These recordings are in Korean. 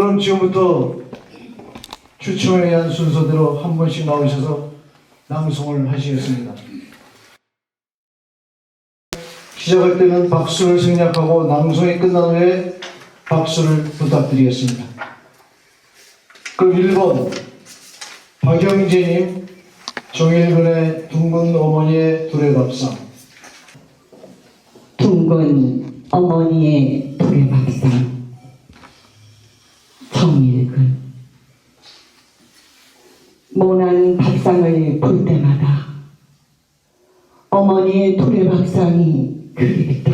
그럼 지금부터 추첨에 의한 순서대로 한 번씩 나오셔서 낭송을 하시겠습니다. 시작할 때는 박수를 생략하고 낭송이 끝난 후에 박수를 부탁드리겠습니다. 그럼 1번 박영재님, 정일근의 둥근 어머니의 두레밥상. 둥근 어머니의 두레밥상. 정일근. 모난 밥상을 볼 때마다 어머니의 두레밥상이 그립다.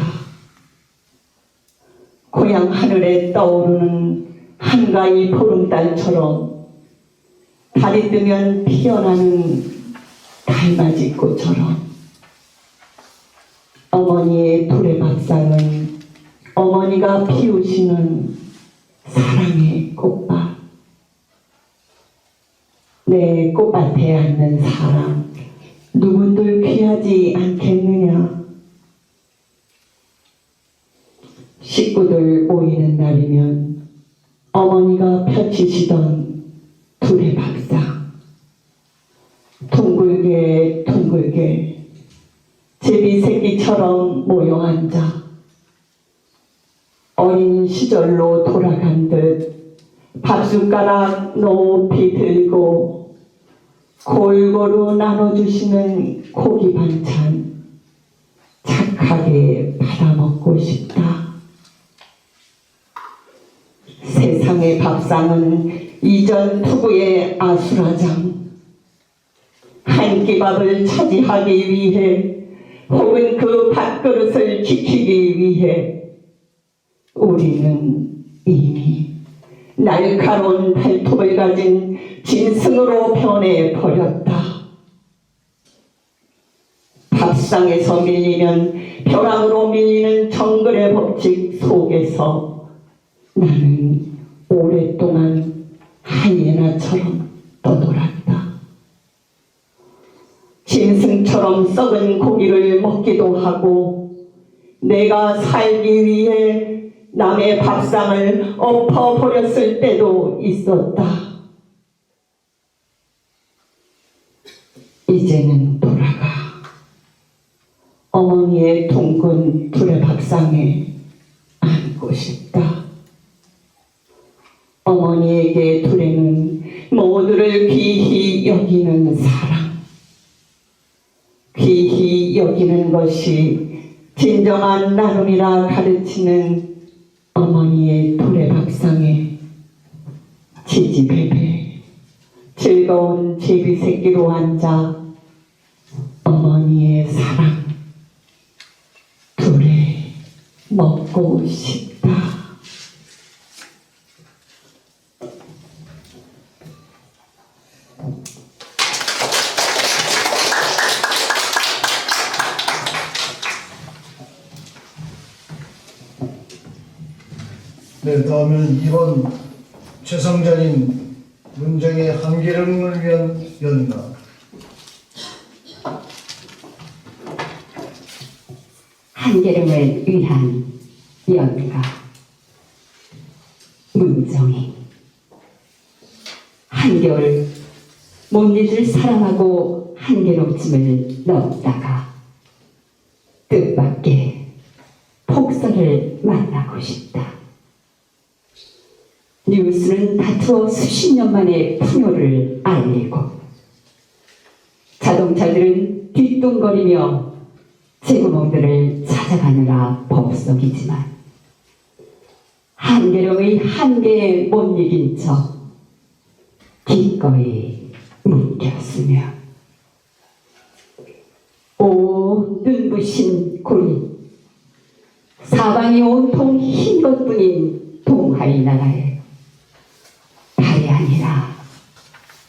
고향 하늘에 떠오르는 한가위 보름달처럼 달이 뜨면 피어나는 달맞이 꽃처럼 어머니의 두레밥상은 어머니가 피우시는 사랑의 꽃밭. 내 꽃밭에 앉는 사람 누군들 귀하지 않겠느냐. 식구들 모이는 날이면 어머니가 펼치시던 두레밥상. 둥글게 둥글게 제비 새끼처럼 모여 앉아 어린 시절로 돌아간 듯 밥숟가락 높이 들고 골고루 나눠주시는 고기 반찬 착하게 받아먹고 싶다. 세상의 밥상은 이전 투구의 아수라장. 한 끼 밥을 차지하기 위해 혹은 그 밥그릇을 지키기 위해 우리는 이미 날카로운 발톱을 가진 짐승으로 변해버렸다. 밥상에서 밀리면 벼랑으로 밀리는 정글의 법칙 속에서 나는 오랫동안 하이에나처럼 떠돌았다. 짐승처럼 썩은 고기를 먹기도 하고 내가 살기 위해 남의 밥상을 엎어버렸을 때도 있었다. 이제는 돌아가 어머니의 둥근 두레밥상에 앉고 싶다. 어머니에게 두레는 모두를 귀히 여기는 사랑. 귀히 여기는 것이 진정한 나눔이라 가르치는 어머니의 두레밥상에 지지배배 즐거운 제비새끼로 앉아 어머니의 사랑 두레 먹고 싶다. 네, 다음은 2번 최성자님, 문정의 한계령을 위한 연가. 한계령을 위한 연가. 문정이. 한겨울 못 잊을 사랑하고 한계록침을 넣다가 뜻밖의 폭설을 만나고 싶다. 뉴스는 다투어 수십 년 만에 풍요를 알리고 자동차들은 뒤뚱거리며 재구멍들을 찾아가느라 법석이지만 한계령의 한계에 못 이긴 척 기꺼이 묵혔으며 오 눈부신 고리 사방이 온통 흰 것뿐인 동하이 나라에 달이 아니라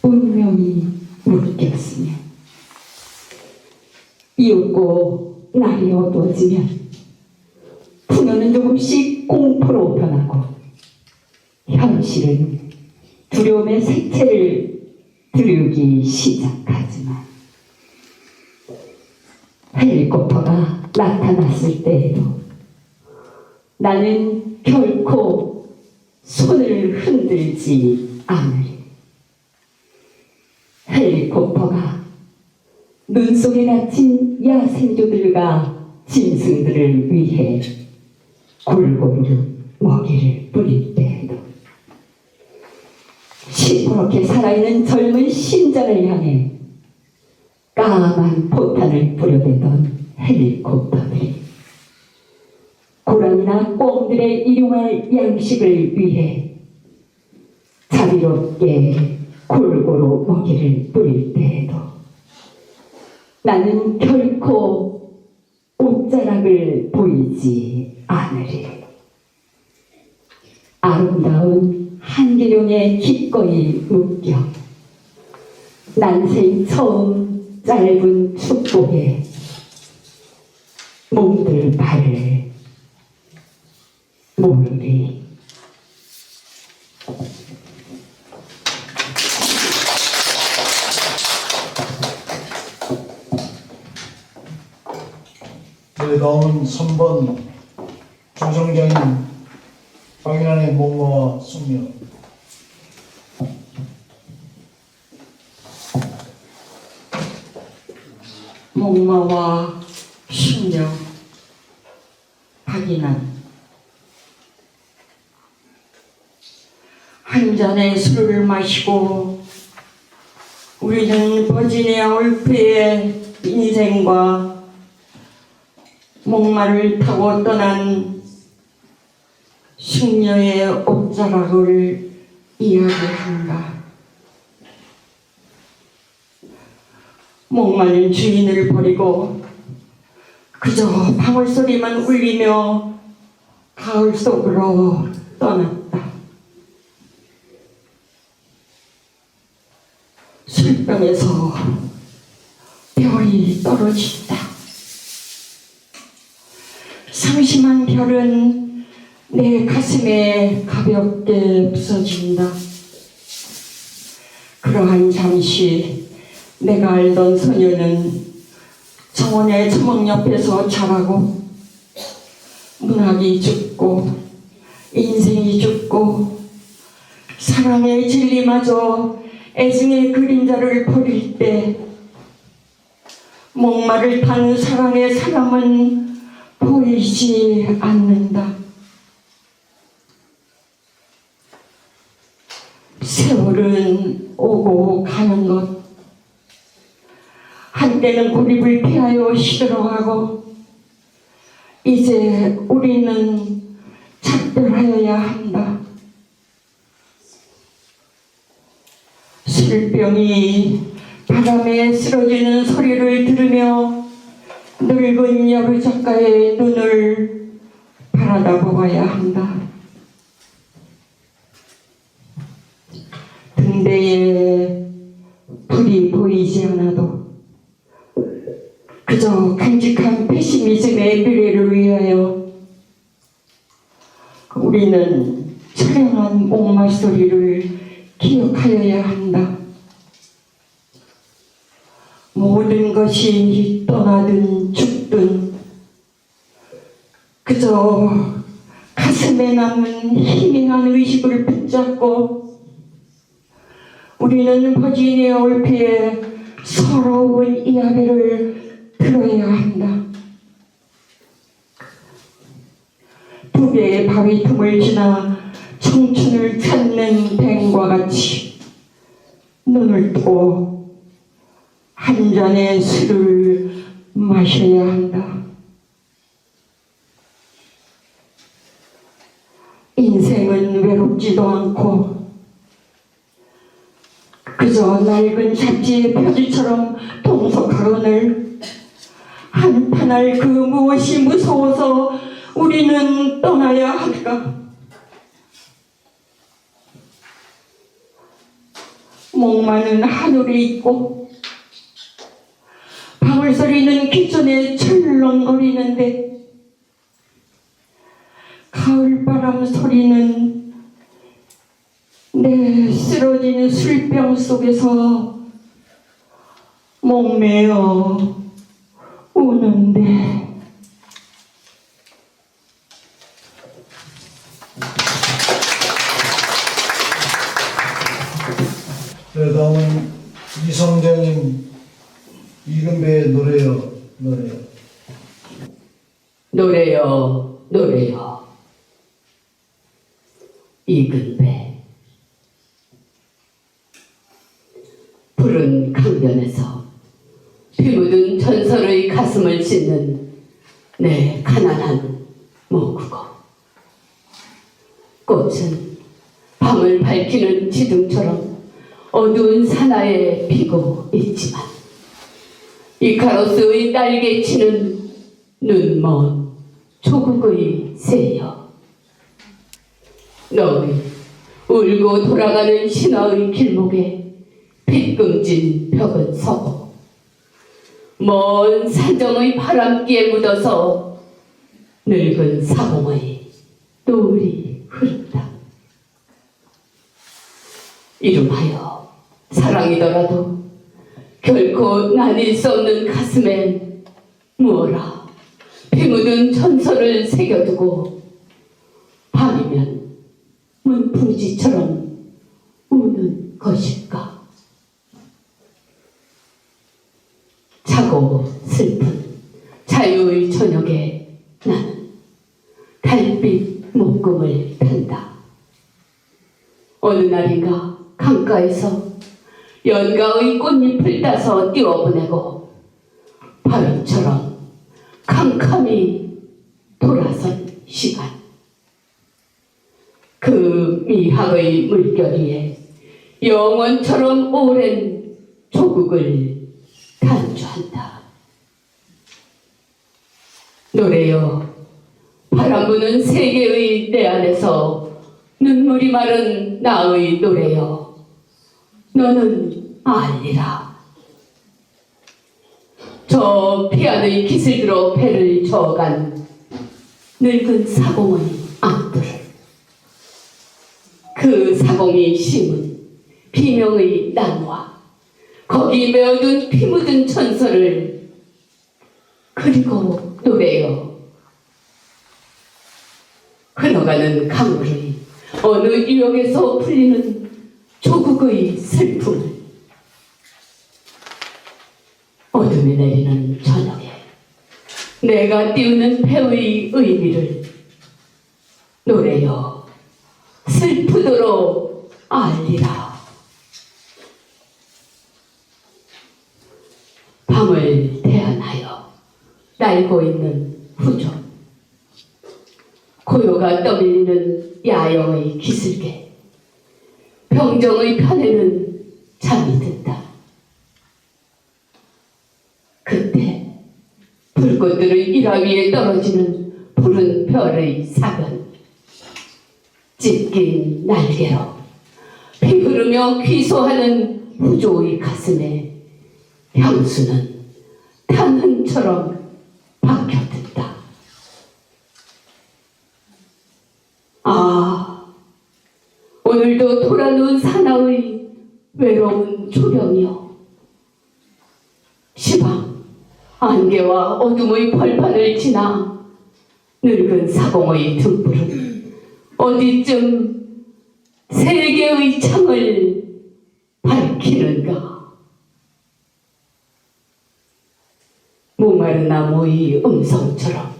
운명이 묶였으며 비웃고 날이 어두워지면 풍요는 조금씩 공포로 변하고 현실은 두려움의 색채를 드리우기 시작하지만 헬리콥터가 나타났을 때에도 나는 결코 손을 흔들지 않으리. 헬리콥터가 눈 속에 갇힌 야생조들과 짐승들을 위해 골고루 먹이를 뿌릴 때에도 시퍼렇게 살아있는 젊은 심장을 향해 까만 포탄을 뿌려대던 헬리콥터들이 고라니나 꿩들의 일용할 양식을 위해 자비롭게 골고루 먹이를 뿌릴 때에도 나는 결코 옷자락을 보이지 않으리. 아름다운 한계령에 기꺼이 묶여 난생 처음 짧은 축복에 몸들 발을 모르리. 네, 다음은 3번 조정장인 박인환의 목마와 숙명. 목마와 숙명. 박인환. 한 잔의 술을 마시고 우리는 버지니아 울프의 인생과 목마를 타고 떠난 숙녀의 옷자락을 이야기한다. 목마른 주인을 버리고 그저 방울소리만 울리며 가을 속으로 떠났다. 술병에서 별이 떨어진다. 상심한 별은 내 가슴에 가볍게 부서진다. 그러한 잠시 내가 알던 소녀는 정원의 초목 옆에서 자라고 문학이 죽고 인생이 죽고 사랑의 진리마저 애증의 그림자를 버릴 때 목마를 탄 사랑의 사람은 보이지 않는다. 세월은 오고 가는 것. 한때는 고립을 피하여 시들어가고 이제 우리는 작별하여야 한다. 술병이 바람에 쓰러지는 소리를 들으며 늙은 여러 작가의 눈을 바라다 보아야 한다. 등대에 불이 보이지 않아도 그저 굵직한 페시미즘의 미래를 위하여 우리는 처량한 목마소리를 기억하여야 한다. 모든 것이 떠나든 죽든 그저 가슴에 남은 희미한 의식을 붙잡고 우리는 버지니아 올피의 서러운 이야기를 들어야 한다. 두 개의 바위 틈을 지나 청춘을 찾는 뱀과 같이 눈을 뜨고 한 잔의 술을 마셔야 한다. 인생은 외롭지도 않고 그저 낡은 잡지의 표지처럼 동석하거늘 한탄할 그 무엇이 무서워서 우리는 떠나야 할까? 목마른 하늘이 있고 방울소리는 귓전에 철렁거리는데 가을바람 소리는 내 쓰러지는 술병 속에서 목매어 우는데 네, 다음은 이성재님 이금배의 노래요. 노래요, 노래요. 이근배. 푸른 강변에서 피 묻은 전설의 가슴을 찢는 내 가난한 모국어. 꽃은 밤을 밝히는 지등처럼 어두운 사나이에 피고 있지만 이카로스의 날개치는 눈먼 조국의 새여, 너의 울고 돌아가는 신화의 길목에 빗금진 벽은 서고 먼 산정의 바람기에 묻어서 늙은 사공의 노을이 흐른다. 이름하여 사랑이더라도 결코 나뉠 수 없는 가슴에 무어라 피 묻은 전설을 새겨두고 밤이면 문풍지처럼 우는 것일까. 차고 슬픈 자유의 저녁에 나는 달빛 목금을 탄다. 어느 날인가 강가에서 연가의 꽃잎을 따서 띄워보내고 바람처럼 캄캄히 돌아선 시간. 그 미학의 물결 위에 영원처럼 오랜 조국을 탄주한다. 노래여, 바람 부는 세계의 내 안에서 눈물이 마른 나의 노래여, 너는 알리라. 저 피안의 깃을 들어 배를 저어간 늙은 사공의 안부를, 그 사공이 심은 비명의 나무와 거기 메어둔 피 묻은 전설을, 그리고 노래여, 흘러가는 강물의 어느 유역에서 풀리는 조국의 슬픔을, 어둠이 내리는 저녁에 내가 띄우는 배의 의미를 노래여 슬프도록 알리라. 밤을 대안하여 날고 있는 후조, 고요가 떠밀리는 야영의 기슭에 병정의 편에는 잠이 든다. 그때 불꽃들의 일화 위에 떨어지는 푸른 별의 사변, 찢긴 날개로 피 흐르며 귀소하는 후조의 가슴에 향수는 탄흔처럼 박혀든다. 아, 오늘도 돌아누운 사나의 외로운 조병이여, 시방 안개와 어둠의 벌판을 지나 늙은 사공의 등불은 어디쯤 세계의 창을 밝히는가. 목마른 나무의 음성처럼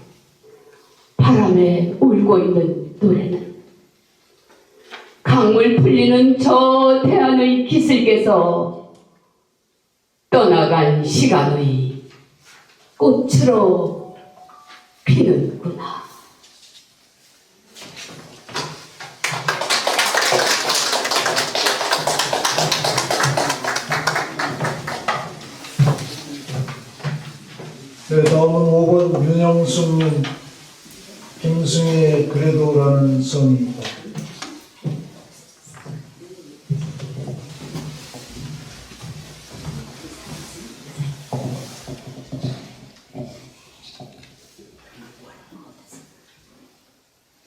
바람에 울고 있는 노래는 강물 풀리는 저 대안의 기슭에서 떠나간 시간의 꽃으로 피는구나. 네, 다음은 5번 윤영숙님 김승희의 그래도라는 성입니다.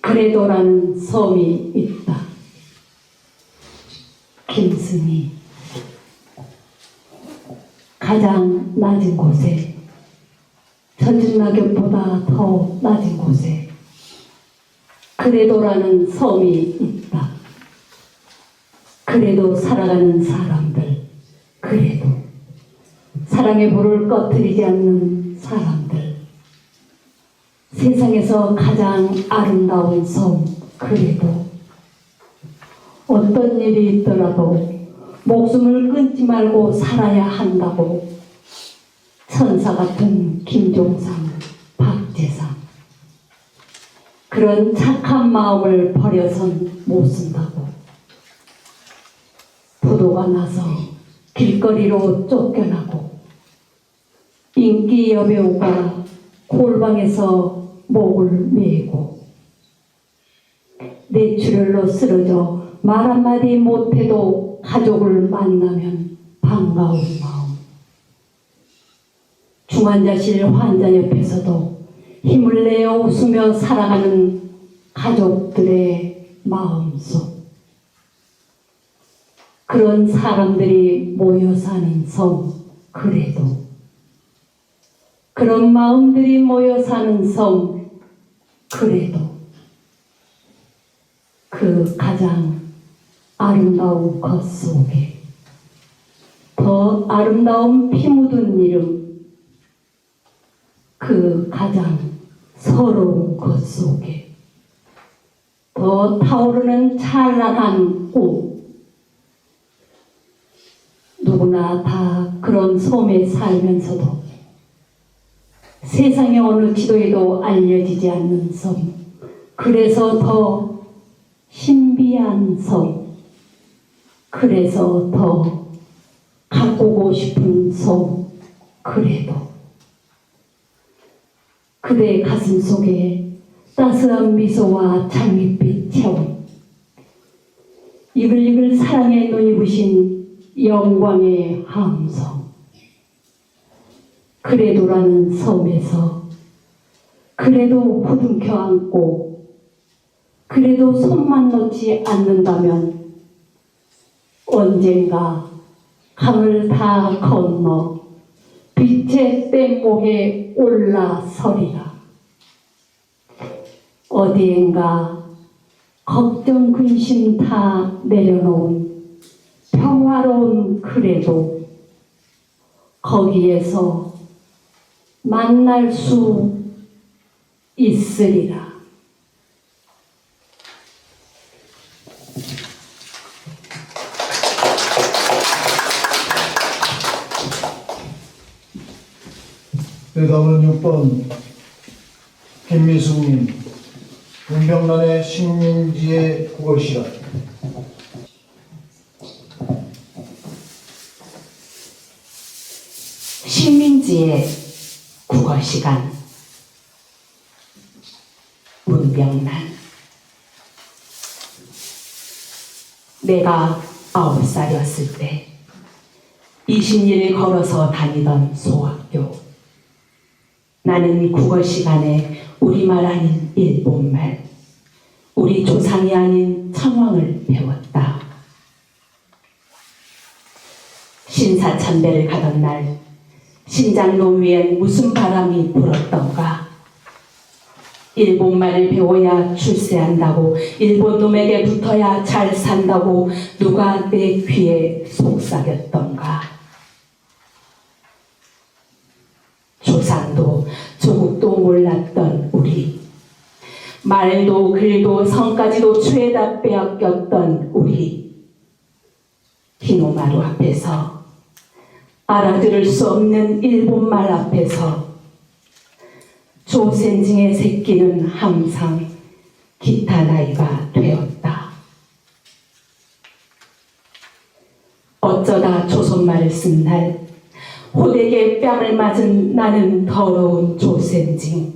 그래도라는 섬이 있다. 김승희. 가장 낮은 곳에, 젖은 낙엽보다 더 낮은 곳에 그래도라는 섬이 있다. 그래도 살아가는 사람들, 그래도 사랑의 불을 꺼뜨리지 않는 사람들, 세상에서 가장 아름다운 섬, 그래도 어떤 일이 있더라도 목숨을 끊지 말고 살아야 한다고 천사 같은 김종상, 박재상, 그런 착한 마음을 버려선 못 쓴다고 부도가 나서 길거리로 쫓겨나고 인기 여배우가 골방에서 목을 메고 뇌출혈로 쓰러져 말 한마디 못해도 가족을 만나면 반가운 마음, 중환자실 환자 옆에서도 힘을 내어 웃으며 살아가는 가족들의 마음속, 그런 사람들이 모여 사는 섬, 그래도 그런 마음들이 모여 사는 섬, 그래도 그 가장 아름다운 것 속에 더 아름다운 피 묻은 이름, 그 가장 서러운 것 속에 더 타오르는 찬란한 꿈, 누구나 다 그런 섬에 살면서도 세상의 어느 지도에도 알려지지 않는 섬, 그래서 더 신비한 섬, 그래서 더 가꾸고 싶은 섬, 그래도 그대의 가슴 속에 따스한 미소와 장밋빛 체온, 이글이글 사랑에 눈이 부신 영광의 함성, 그래도라는 섬에서 그래도 부둥켜 안고 그래도 손만 놓지 않는다면 언젠가 강을 다 건너 빛의 뗏목에 올라서리라. 어디엔가 걱정 근심 다 내려놓은 평화로운 그래도 거기에서 만날 수 있으리라. 네, 다음은 6번 김미숙님, 문병란의 식민지의 국어시간. 식민지의 국어시간. 문병란. 내가 9살이었을 때 20리를 걸어서 다니던 소학교. 나는 국어 시간에 우리말 아닌 일본말, 우리 조상이 아닌 천황을 배웠다. 신사참배를 가던 날 심장로 위엔 무슨 바람이 불었던가. 일본말을 배워야 출세한다고, 일본 놈에게 붙어야 잘 산다고 누가 내 귀에 속삭였던가. 조상도 조국도 몰랐던 우리, 말도 글도 성까지도 죄다 빼앗겼던 우리, 히노마루 앞에서, 알아들을 수 없는 일본말 앞에서 조센징의 새끼는 항상 기타 나이가 되었다. 어쩌다 조선말을 쓴 날 호되게 뺨을 맞은 나는 더러운 조센징.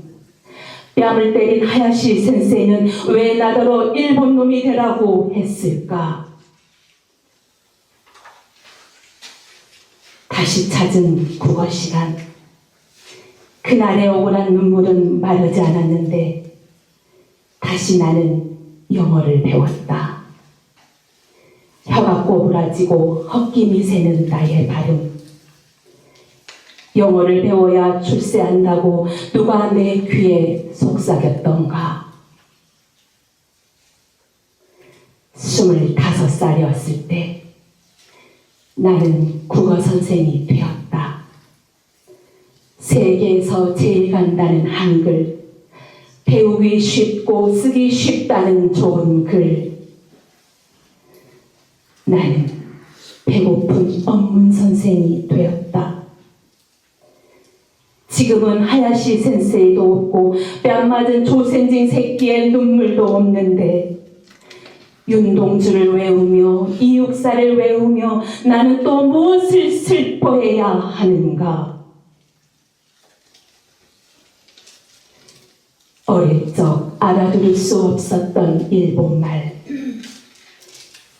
뺨을 때린 하야시 센세이는 왜 나더러 일본 놈이 되라고 했을까? 다시 찾은 국어 시간. 그날의 억울한 눈물은 마르지 않았는데 다시 나는 영어를 배웠다. 혀가 꼬부라지고 헛김이 새는 나의 발음. 영어를 배워야 출세한다고 누가 내 귀에 속삭였던가. 25살이었을 때 나는 국어 선생이 되었다. 세계에서 제일 간다는 한글, 배우기 쉽고 쓰기 쉽다는 좋은 글. 나는 배고픈 언문 선생이 되었다. 지금은 하야시 센세이도 없고 뺨 맞은 조센징 새끼의 눈물도 없는데 윤동주를 외우며 이육사를 외우며 나는 또 무엇을 슬퍼해야 하는가? 어릴 적 알아들을 수 없었던 일본말.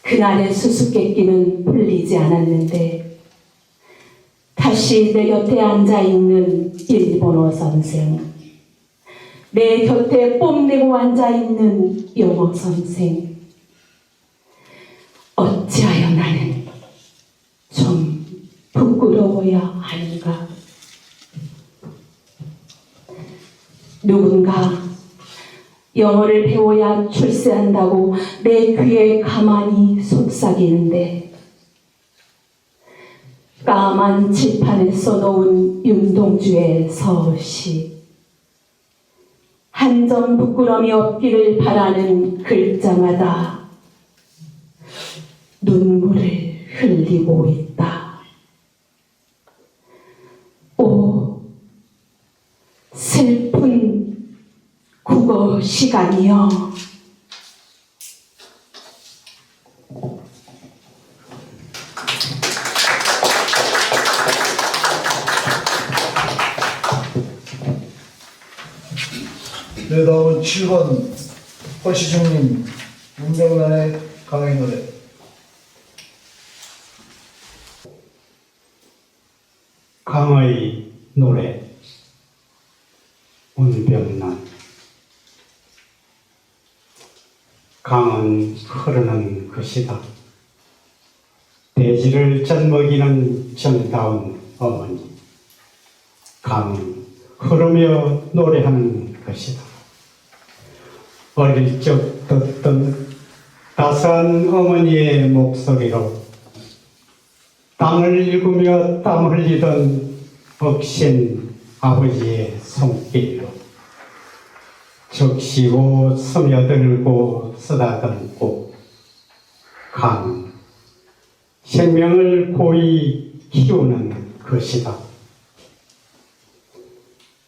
그날의 수수께끼는 풀리지 않았는데 다시 내 곁에 앉아있는 일본어 선생, 내 곁에 뽐내고 앉아있는 영어 선생, 어찌하여 나는 좀 부끄러워야 하는가? 누군가 영어를 배워야 출세한다고 내 귀에 가만히 속삭이는데 까만 칠판에 써놓은 윤동주의 서시, 한 점 부끄럼이 없기를 바라는 글자마다 눈물을 흘리고 있다. 오, 슬픈 국어 시간이여. 네, 다음은 7번 허시중님 문명란의 강의 노래. 강의 노래. 문병란. 강은 흐르는 것이다. 대지를 젖먹이는 정다운 어머니. 강은 흐르며 노래하는 것이다. 어릴 적 듣던 따스한 어머니의 목소리로 땅을 읽으며 땀 흘리던 억신 아버지의 손길로 적시고 스며들고 쓰다듬고 강, 생명을 고이 키우는 것이다.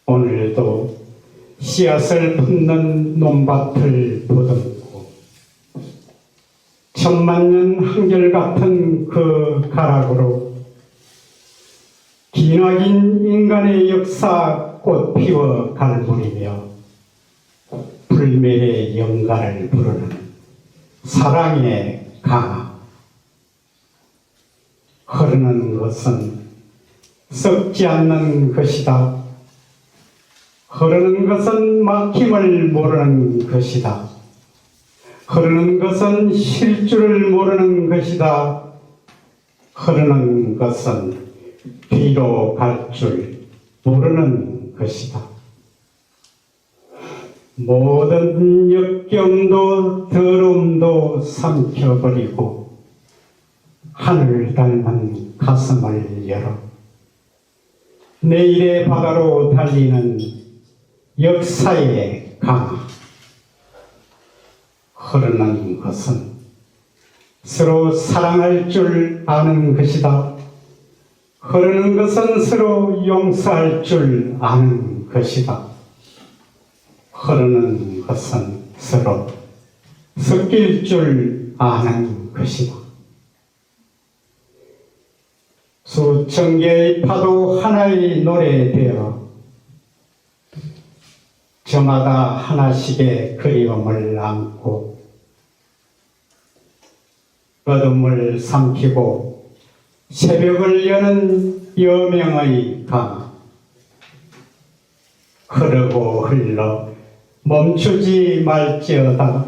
오늘도 씨앗을 품는 논밭을 보듬고 천만년 한결같은 그 가락으로 기나긴 인간의 역사 꽃 피워 갈무리며 불멸의 영가를 부르는 사랑의 강아. 흐르는 것은 썩지 않는 것이다. 흐르는 것은 막힘을 모르는 것이다. 흐르는 것은 쉴 줄을 모르는 것이다. 흐르는 것은 뒤로 갈 줄 모르는 것이다. 모든 역경도 더러움도 삼켜버리고 하늘 닮은 가슴을 열어 내일의 바다로 달리는 역사의 강아. 흐르는 것은 서로 사랑할 줄 아는 것이다. 흐르는 것은 서로 용서할 줄 아는 것이다. 흐르는 것은 서로 섞일 줄 아는 것이다. 수천 개의 파도 하나의 노래되어 저마다 하나씩의 그리움을 안고 어둠을 삼키고 새벽을 여는 여명의 강아. 흐르고 흘러 멈추지 말지어다.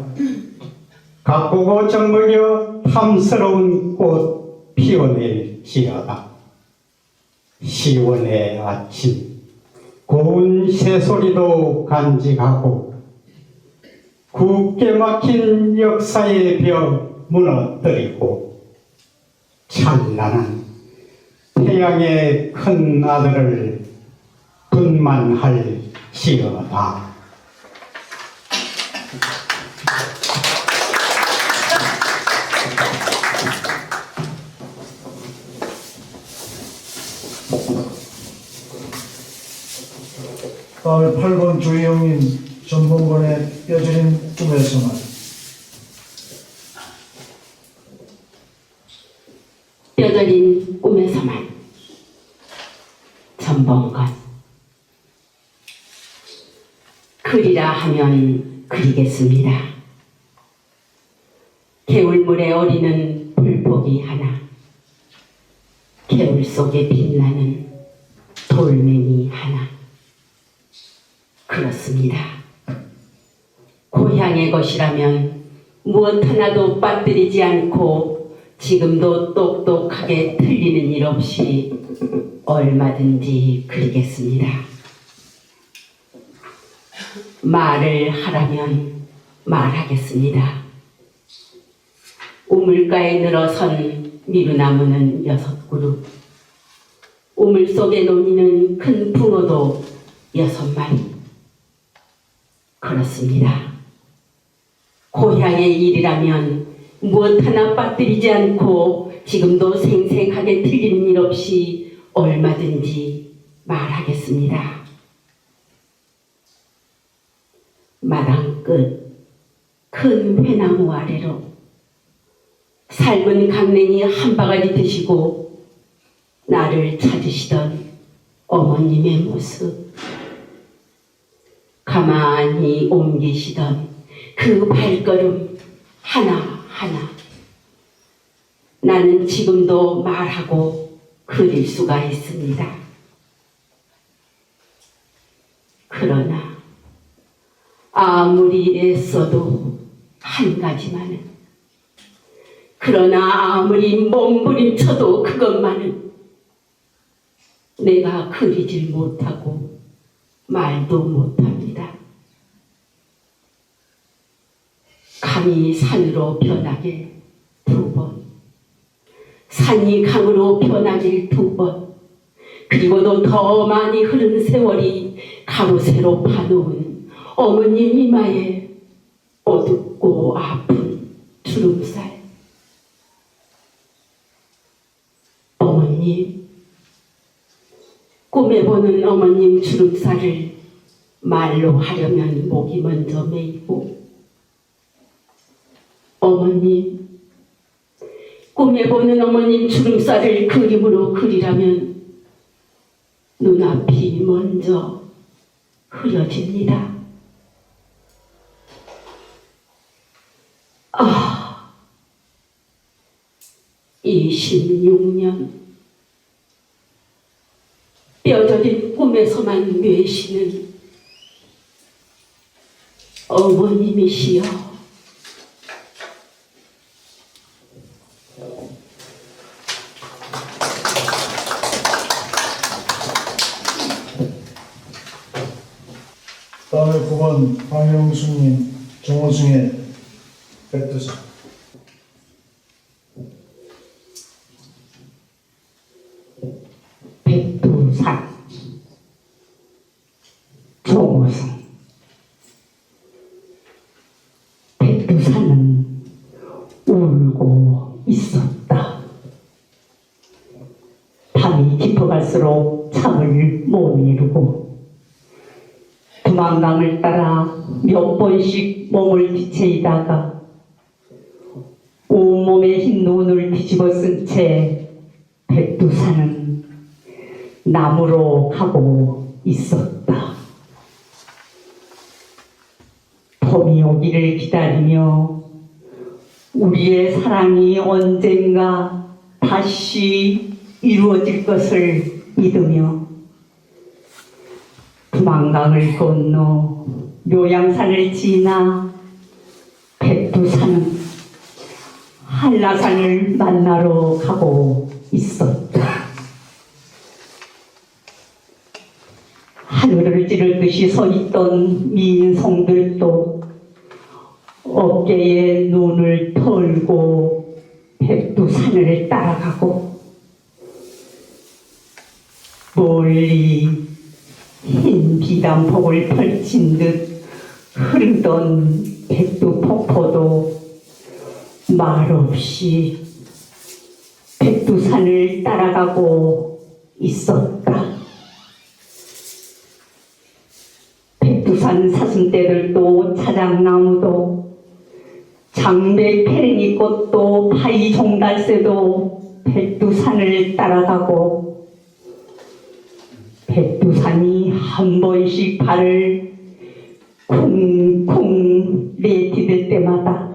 가꾸고 젖먹여 탐스러운 꽃 피워낼지어다. 시원의 아침 고운 새소리도 간직하고 굳게 막힌 역사의 벽 무너뜨리고 찬란한 태양의 큰 아들을 분만할지어다. 다음에 8번 조희영님 전봉건의 뼈저린 꿈에서만. 뼈저린 꿈에서만. 전봉건. 그리라 하면 그리겠습니다. 개울물에 어리는 불포기 하나, 개울 속에 빛나는 돌멩이 하나. 그렇습니다. 고향의 것이라면 무엇 하나도 빠뜨리지 않고 지금도 똑똑하게 틀리는 일 없이 얼마든지 그리겠습니다. 말을 하라면 말하겠습니다. 우물가에 늘어선 미루나무는 6그루, 우물 속에 놓이는 큰 붕어도 6마리. 그렇습니다. 고향의 일이라면 무엇 하나 빠뜨리지 않고 지금도 생생하게 틀리는 일 없이 얼마든지 말하겠습니다. 마당 끝 큰 회나무 아래로 삶은 강냉이 한 바가지 드시고 나를 찾으시던 어머님의 모습, 가만히 옮기시던 그 발걸음 하나하나, 나는 지금도 말하고 그릴 수가 있습니다. 그러나 아무리 애써도 한 가지만은, 그러나 아무리 몸부림쳐도 그것만은 내가 그리질 못하고 말도 못합니다. 강이 산으로 변하게 2번, 산이 강으로 변하길 2번, 그리고도 더 많이 흐른 세월이 가로세로 파놓은 어머님 이마에 어둡고 아픈 주름살. 어머님, 꿈에 보는 어머님 주름살을 말로 하려면 목이 먼저 메이고, 어머님, 꿈에 보는 어머님 주름살을 그림으로 그리라면 눈앞이 먼저 흐려집니다. 26년 뼈저린 꿈에서만 뇌시는 어머님이시여, 다음에 9번 황영수님 정호승의 백두산. 백두산. 정호승. 백두산은 울고 있었다. 밤이 깊어갈수록 잠을 못 이루고 두만강을 따라 몇 번씩 몸을 뒤채이다가 온몸에 흰 눈을 뒤집어 쓴 채 백두산은 나무로 가고 있었다. 봄이 오기를 기다리며 우리의 사랑이 언젠가 다시 이루어질 것을 믿으며 두만강을 건너 묘양산을 지나 백두산은 한라산을 만나러 가고 있었다. 하늘을 찌를 듯이 서 있던 민송들도 어깨에 눈을 털고 백두산을 따라가고 멀리 흰 비단폭을 펼친 듯 흐르던 백두폭포도 말없이 백두산을 따라가고 있었다. 백두산 사슴떼들도 차장나무도 장배 페랭이 꽃도 파이 종달새도 백두산을 따라가고 백두산이 한 번씩 발을 쿵쿵 내디딜 때마다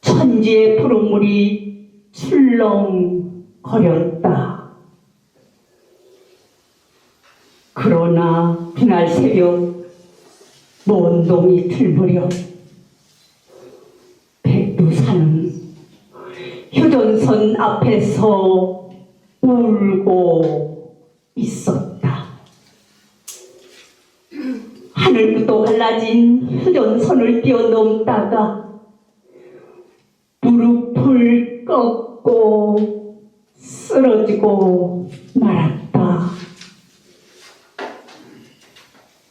천지의 푸른물이 출렁거렸다. 그러나 그날 새벽 먼 동이 틀무렵 백두산은 휴전선 앞에서 울고 있었다. 하늘부터 갈라진 휴전선을 뛰어넘다가 무릎을 꺾고 쓰러지고 말았다.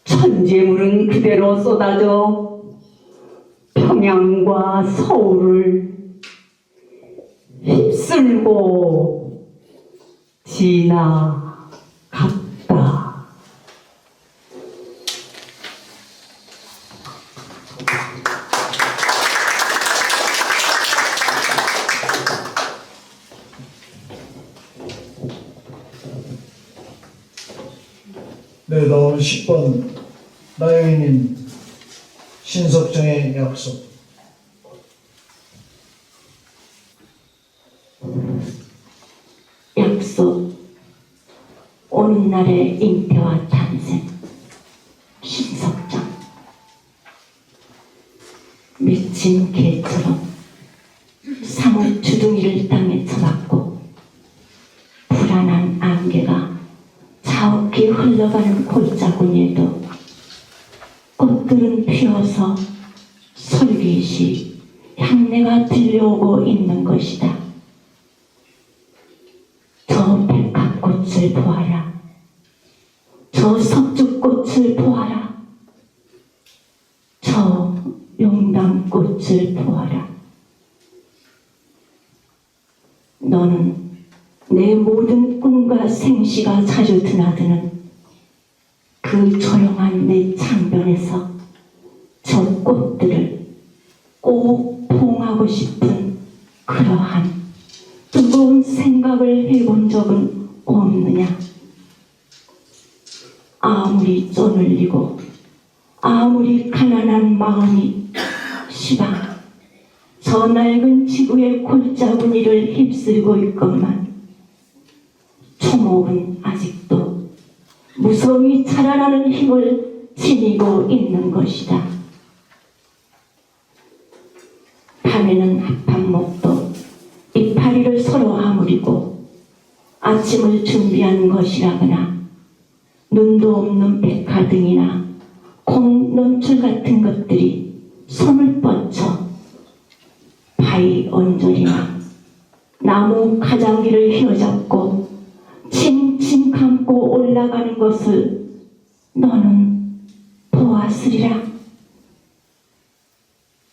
천재물은 그대로 쏟아져 평양과 서울을 휩쓸고 지나갔다. 네, 다음 10번 나영희님 신석정의 약속. 약속. 오는 날의 잉태와 탄생. 신석정. 미친 개처럼 사뭇 주둥이를 땅에 쳐박고 불안한 안개가 자욱히 흘러가는 골짜구니에도 꽃들은 피어서 솔깃이 향내가 들려오고 있는 것이다. 저 백합꽃을 보아라. 저 석죽꽃을 보아라. 저 용담꽃을 보아라. 너는 내 모든 꿈과 생시가 자주 드나드는 그 조용한 내 창변에서 저 꽃들을 꼭 포옹하고 싶은 그러한 뜨거운 생각을 해본 적은 없느냐? 아무리 쪼눌리고 아무리 가난한 마음이 시방 저 낡은 지구의 골짜구니를 휩쓸고 있건만 초목은 아직도 무성히 자라나는 힘을 지니고 있는 것이다. 밤에는 합판목도 이파리를 서로 아무리고 아침을 준비하는 것이라거나 눈도 없는 백화등이나 콩 넘출 같은 것들이 손을 뻗쳐 바위 언저리나 나무 가장기를 휘어잡고 칭칭 감고 올라가는 것을 너는 보았으리라.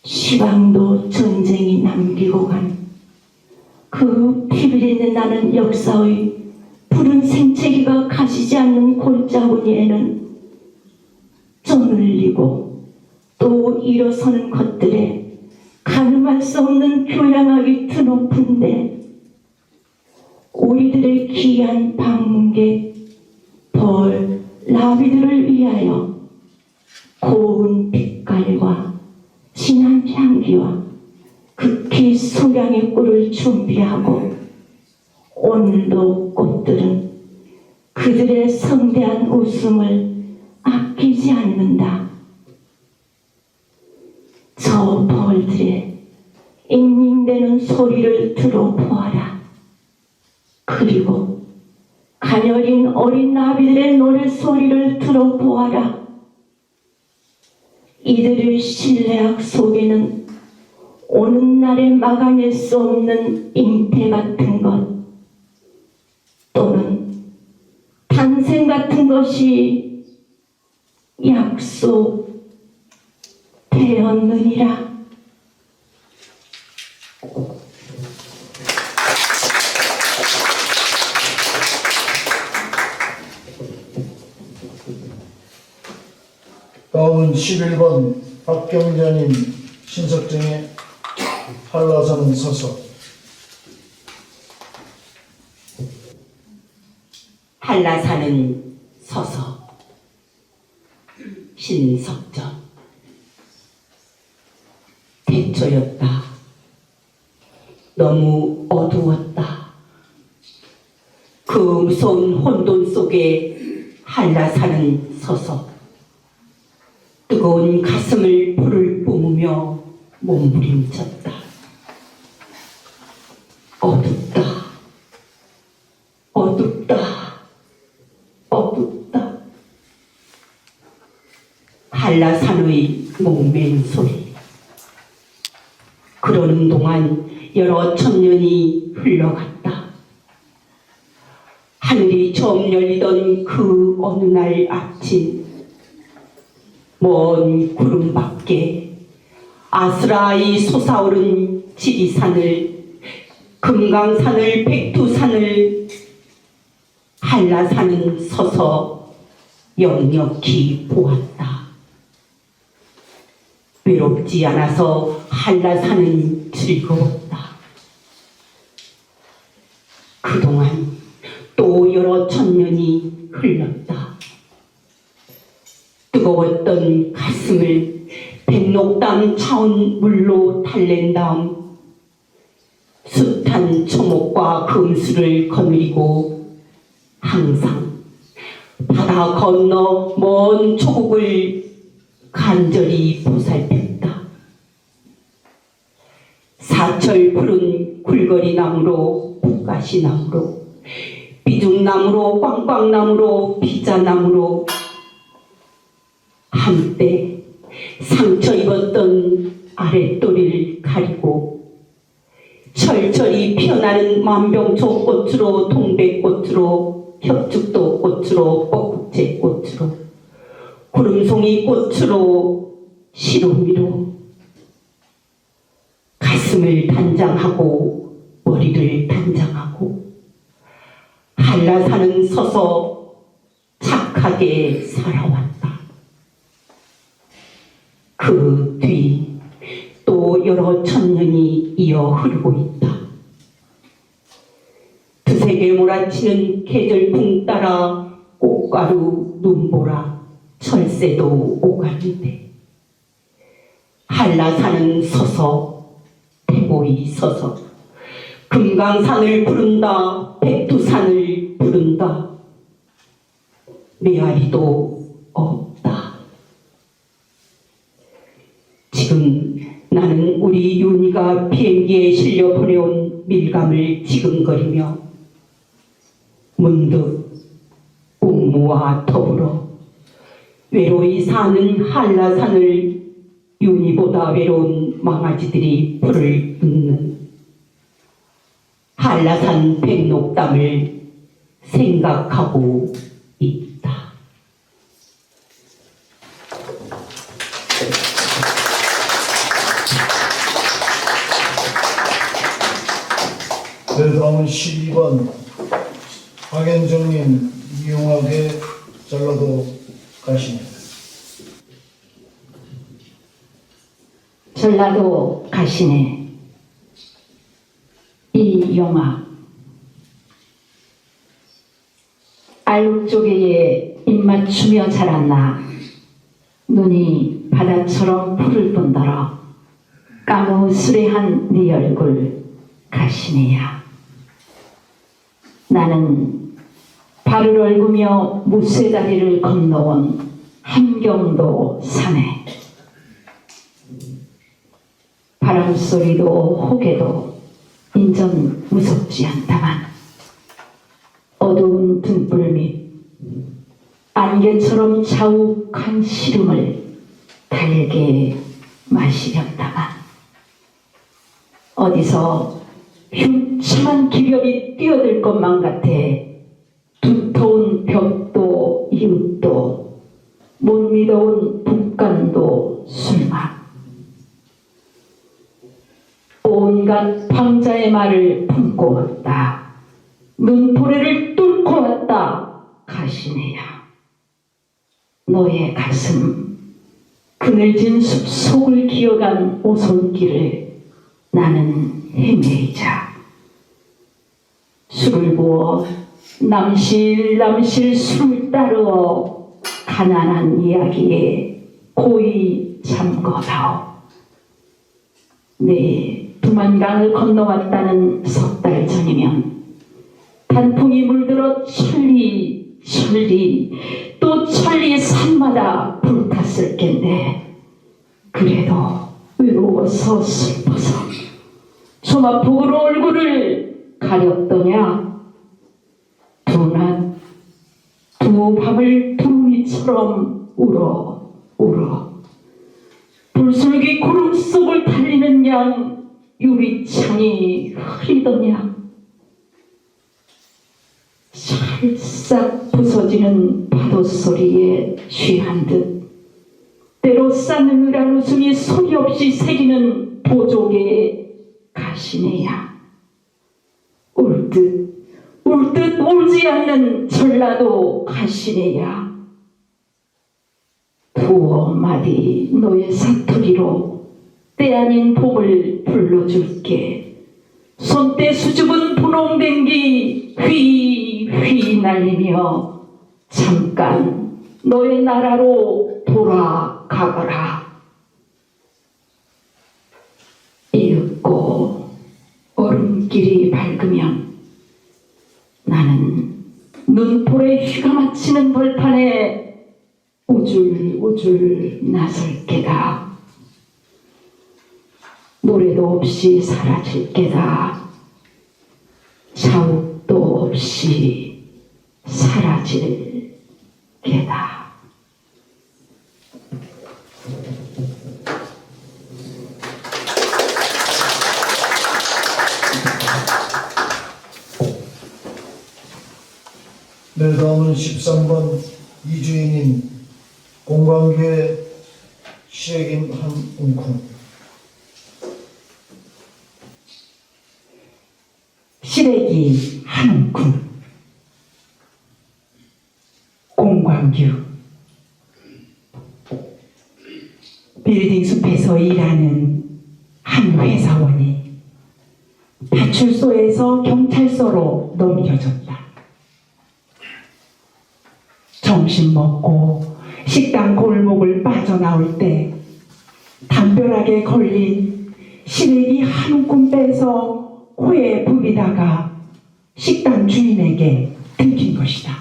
시방도 전쟁이 남기고 간 그 피비린내 나는 역사의 푸른 생채기가 가시지 않는 골짜구니에는 쪼눌리고 또 일어서는 것들에 가늠할 수 없는 교양학이 드높은데 우리들의 귀한 방문객 벌 라비들을 위하여 고운 빛깔과 진한 향기와 극히 소량의 꿀을 준비하고 오늘도 꽃들은 그들의 성대한 웃음을 아끼지 않는다. 저 벌들의 잉잉대는 소리를 들어보아라. 그리고 가녀린 어린 나비들의 노랫소리를 들어보아라. 이들의 신뢰학 속에는 오는 날에 막아낼 수 없는 잉태 같은 것 또는 탄생 같은 것이 약속되었느니라. 다음은 11번 박경자님 신석정의 한라산은 서서. 한라산은 서서. 신석정. 대초였다. 너무 어두웠다. 그 무서운 혼돈 속에 한라산은 서서 뜨거운 가슴을 불을 뿜으며 몸부림쳤다. 어둡다. 어둡다. 어둡다. 한라산의 목맨 소리. 그러는 동안 여러 천년이 흘러갔다. 하늘이 처음 열리던 그 어느 날 아침, 먼 구름 밖에 아스라이 솟아오른 지리산을, 금강산을, 백두산을 한라산은 서서 역력히 보았다. 외롭지 않아서 한라산은 즐거웠다. 그동안 또 여러 천년이 흘렀다. 뜨거웠던 가슴을 백록담 차온 물로 달랜 다음 숱한 초목과 금수를 거느리고 항상 바다 건너 먼 초국을 간절히 보살폈다. 사철 푸른 굴거리 나무로, 북가시 나무로, 비중나무로, 꽝꽝나무로, 비자나무로 한때 상처 입었던 아랫도리를 가리고 철철이 피어나는 만병초 꽃으로, 동백꽃으로, 혁죽도 꽃으로, 뻐국제 꽃으로, 구름송이 꽃으로, 시로미로 가슴을 단장하고 머리를 단장하고 한라산은 서서 착하게 살아왔다. 그 뒤 또 여러 천년이 이어 흐르고 있다. 두세개 몰아치는 계절풍 따라 꽃가루, 눈보라, 철새도 오가는데 한라산은 서서, 태고이 서서 금강산을 부른다, 백두산을 부른다. 메아리도 없다. 지금 나는 우리 윤희가 비행기에 실려 보내온 밀감을 지금거리며 문득 옥무와 더불어 외로이 사는 한라산을 윤희보다 외로운 망아지들이 불을 뿜는 한라산 백록담을 생각하고 있다. 그 다음은 12번 박연정님 유용하게 전라도 가시네. 전라도 가시네. 이용학. 알록조개에 입맞추며 자랐나. 눈이 바다처럼 푸를 뿐더러 까무스레한 네 얼굴 가시네야. 나는 발을 얼구며 무쇠다리를 건너온 함경도 산에 바람소리도 호개도 인전 무섭지 않다만 어두운 등불 밑 안개처럼 자욱한 시름을 달게 마시렵다만 어디서 흉참한 기별이 뛰어들 것만 같아 두터운 벽도 이웃도 못 믿어온 북간도 술맛 온갖 방자의 말을 품고 왔다. 눈포래를 뚫고 왔다. 가시네야. 너의 가슴 그늘진 숲속을 기어간 오솔길을 나는 헤매이자 술을 부어 남실남실 술을 따르어 가난한 이야기에 고이 잠거다오. 네 두만강을 건너왔다는 석 달 전이면 단풍이 물들어 천리 또 천리 산마다 불탔을 텐데 그래도 외로워서 슬퍼서 소마폭으로 얼굴을 가렸더냐. 두낮 두 밤을 두루미처럼 울어 불솔기 구름 속을 달리는 양 유리창이 흐리더냐. 살짝 부서지는 파도 소리에 취한 듯 때로 싸늘한 웃음이 소리 없이 새기는 보조개의 가시네야. 울 듯 울지 않는 전라도 가시네야. 두어 마디 너의 사투리로 때 아닌 봄을 불러줄게. 손때 수줍은 분홍댕기 휘휘 날리며 잠깐 너의 나라로 돌아가거라. 이윽고 얼음길이 밝으면 나는 눈볼에 휘가 맞히는 벌판에 우줄 나설 게다. 노래도 없이 사라질 게다. 자욱도 없이 사라질 게다. 네, 다음은 13번 이주인인 공광교회 시래김 한웅쿵. 시래기 한웅쿵. 공광규. 빌딩 숲에서 일하는 한 회사원이 파출소에서 경찰서로 넘겨졌다. 점심 먹고 식당 골목을 빠져나올 때 담벼락에 걸린 시래기 한움큼 빼서 코에 부비다가 식당 주인에게 들킨 것이다.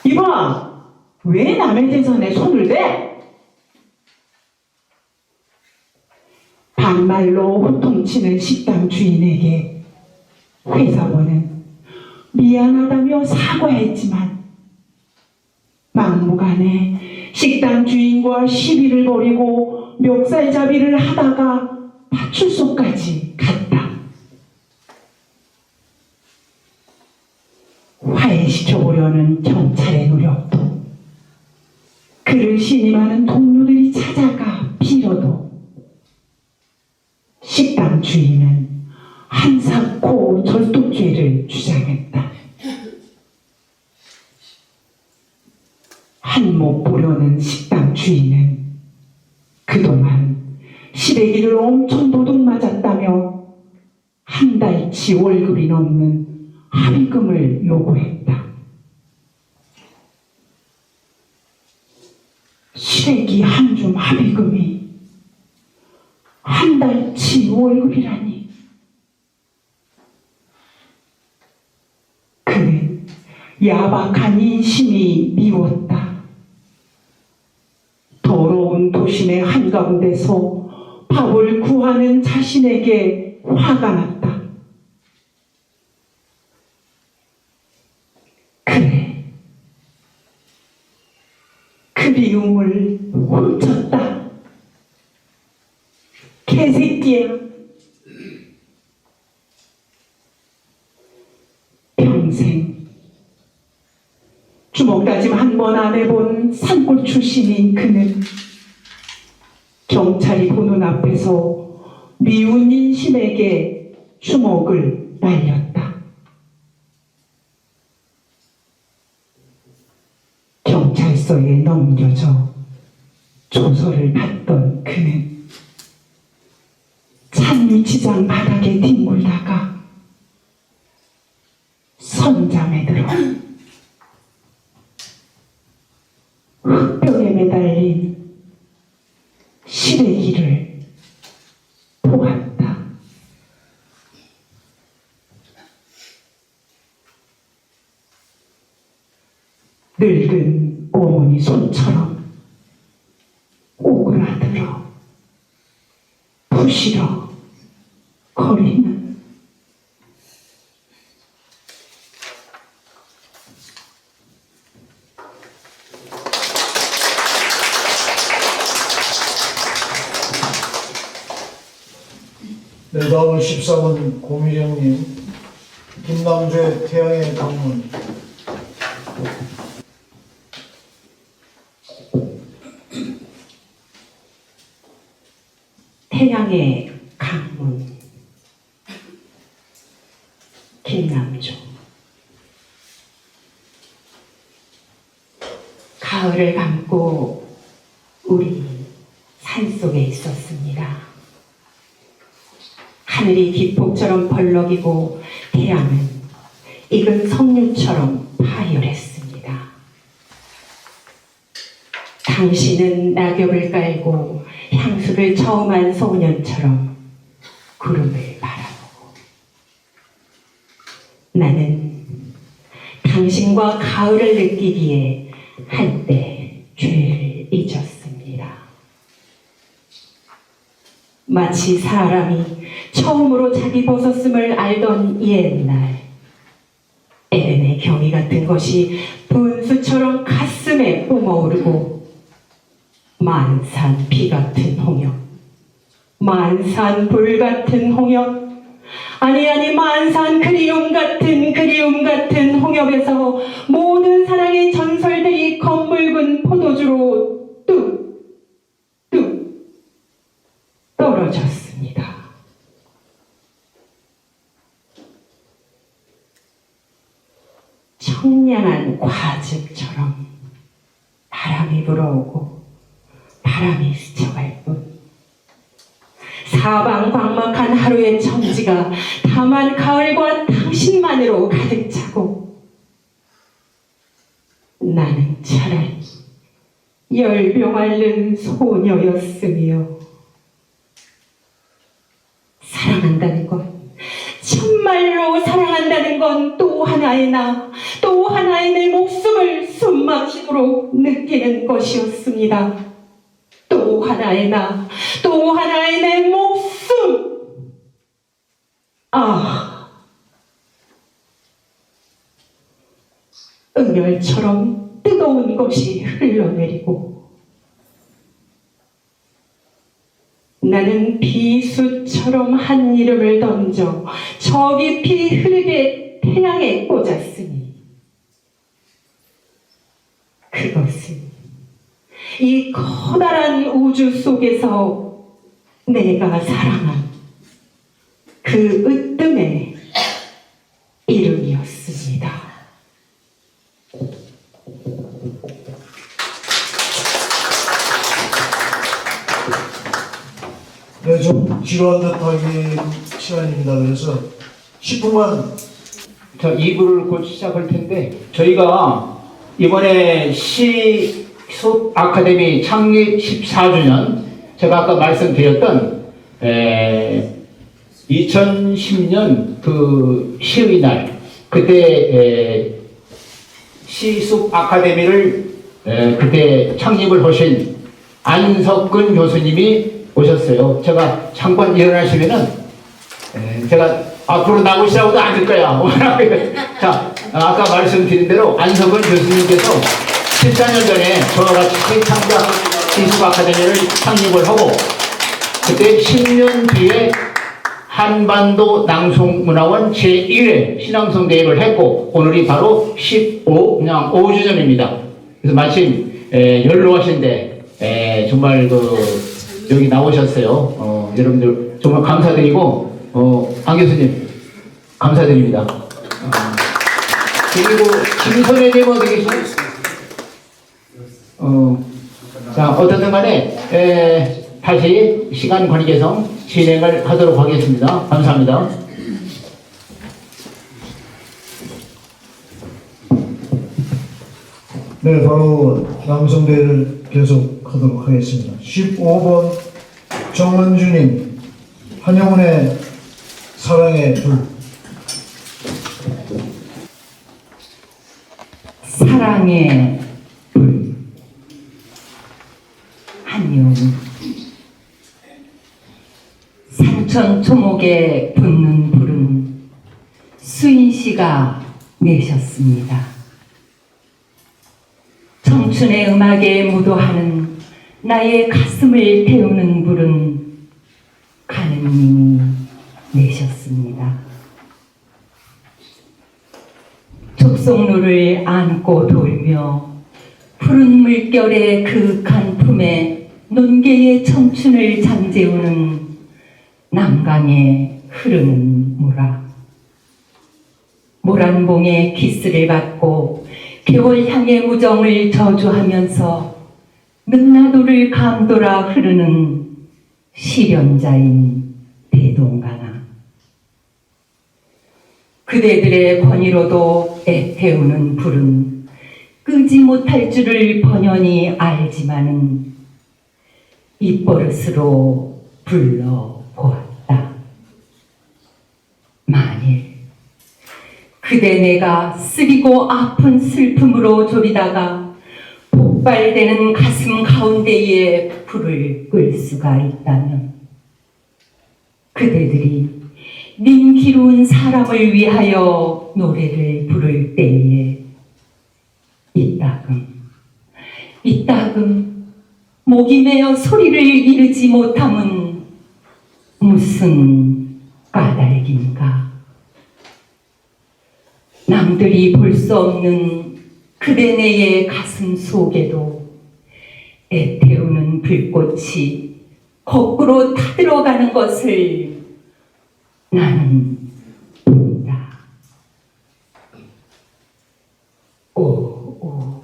이봐! 왜 남의 재산에 손을 대? 반말로 호통치는 식당 주인에게 회사원은 미안하다며 사과했지만 막무가내 식당 주인과 시비를 벌이고 멱살잡이를 하다가 파출소까지 갔다. 화해시켜보려는 경찰의 노력도 그를 신임하는 동료들이 찾아가 빌어도 식당 주인은 한사코 절도죄를 주장했다. 한몫 보려는 식당 주인은 그동안 시래기를 엄청 도둑 맞았다며 한 달치 월급이 넘는 합의금을 요구했다. 시래기 한 줌 합의금이 한 달치 월급이라니. 그는 야박한 인심이 미웠다. 더러운 도심의 한가운데서 밥을 구하는 자신에게 화가 났다. 그래, 그리움을 훔쳤다. 개새끼야. 평생 주먹다짐 한 번 안 해본 산골 출신인 그는 경찰이 보는 앞에서 미운 인심에게 주먹을 날렸다. 경찰서에 넘겨져 조서를 받던 그는 찬미치장 바닥에 뒹굴다가 선잠에 들어 흙벽에 매달린 시래기를 보았다. 늙은 어머니 손처럼 오그라들어 부시러 거리는 네, 다음은 14번 고미령님, 김남주의 태양의 강문. 태양의 강문. 김남주. 가을을 감고 우리 산속에 있었습니다. 하늘이 기폭처럼 벌럭이고 태양은 익은 석류처럼 파열했습니다. 당신은 낙엽을 깔고 향수를 처음한 소년처럼 구름을 바라보고, 나는 당신과 가을을 느끼기에 한때 죄를 잊었습니다. 마치 사람이 처음으로 자기 벗었음을 알던 옛날, 에덴의 경이 같은 것이 분수처럼 가슴에 뿜어오르고, 만산 비 같은 홍역, 만산 불 같은 홍역, 아니 만산 그리움 같은 홍역에서 모든 사랑의 전설들이 검붉은 포도주로 뚝뚝 떨어졌습니다. 청량한 과즙처럼 바람이 불어오고 바람이 스쳐갈 뿐, 사방광막한 하루의 천지가 다만 가을과 당신만으로 가득 차고, 나는 차라리 열병 앓는 소녀였으며, 사랑한다는 건, 정말로 사랑한다는 건 또 하나의 나, 또 하나의 내 목숨을 숨막히도록 느끼는 것이었습니다. 또 하나의 나, 또 하나의 내 목숨. 응열처럼 뜨거운 것이 흘러내리고, 나는 비수처럼 한 이름을 던져 저 깊이 흐르게 태양에 꽂았으니, 그것은 이 커다란 우주 속에서 내가 사랑한 그 으뜸의 이름이었습니다. 네, 좀 지루한 듯하긴 시간입니다. 그래서 10분만. 저 2부를 곧 시작할 텐데, 저희가 이번에 시숲 아카데미 창립 14주년, 제가 아까 말씀드렸던 2010년 그 시의 날, 그때 시숲 아카데미를 그때 창립을 하신 안석근 교수님이 오셨어요. 제가 잠깐 일어나시면은 제가 앞으로 나오시라고도 앉을 거야. 자, 아까 말씀드린 대로 안석근 교수님께서 14년 전에 저와 같이 창작 시숲 아카데미를 창립을 하고, 그때 10년 뒤에 한반도 낭송문화원 제1회 신앙송 대회를 했고 오늘이 바로 15주년입니다. 그래서 마침 연로하신데 정말 여기 나오셨어요. 여러분들 정말 감사드리고 안 교수님 감사드립니다. 그리고 김선혜님 어디 계시나요? 자 어떻든 간에 다시 시간 관리 개정 진행을 하도록 하겠습니다. 감사합니다. 네, 바로 낭송대회를 계속하도록 하겠습니다. 15번 정원주님, 한영훈의 사랑의 불. 사랑의 불. 한영훈. 산천 초목에 붙는 불은 수인 씨가 내셨습니다. 청춘의 음악에 무도하는 나의 가슴을 태우는 불은 가는님이 내셨습니다. 족속로를 안고 돌며 푸른 물결의 그윽한 품에 논개의 청춘을 잠재우는 남강에 흐르는 모라. 모란봉의 키스를 받고 개월향의 무정을 저주하면서 능라도를 감돌아 흐르는 시련자인 대동강아. 그대들의 권위로도 애태우는 불은 끄지 못할 줄을 번연히 알지만은 입버릇으로 불러보았다. 만일 그대 내가 쓰리고 아픈 슬픔으로 졸이다가 폭발되는 가슴 가운데에 불을 끌 수가 있다면 그대들이 님 기로운 사람을 위하여 노래를 부를 때에 이따금 목이 메어 소리를 이르지 못함은 무슨 까닭인가. 남들이 볼 수 없는 그대네의 가슴 속에도 애태우는 불꽃이 거꾸로 타들어가는 것을 나는 본다. 오,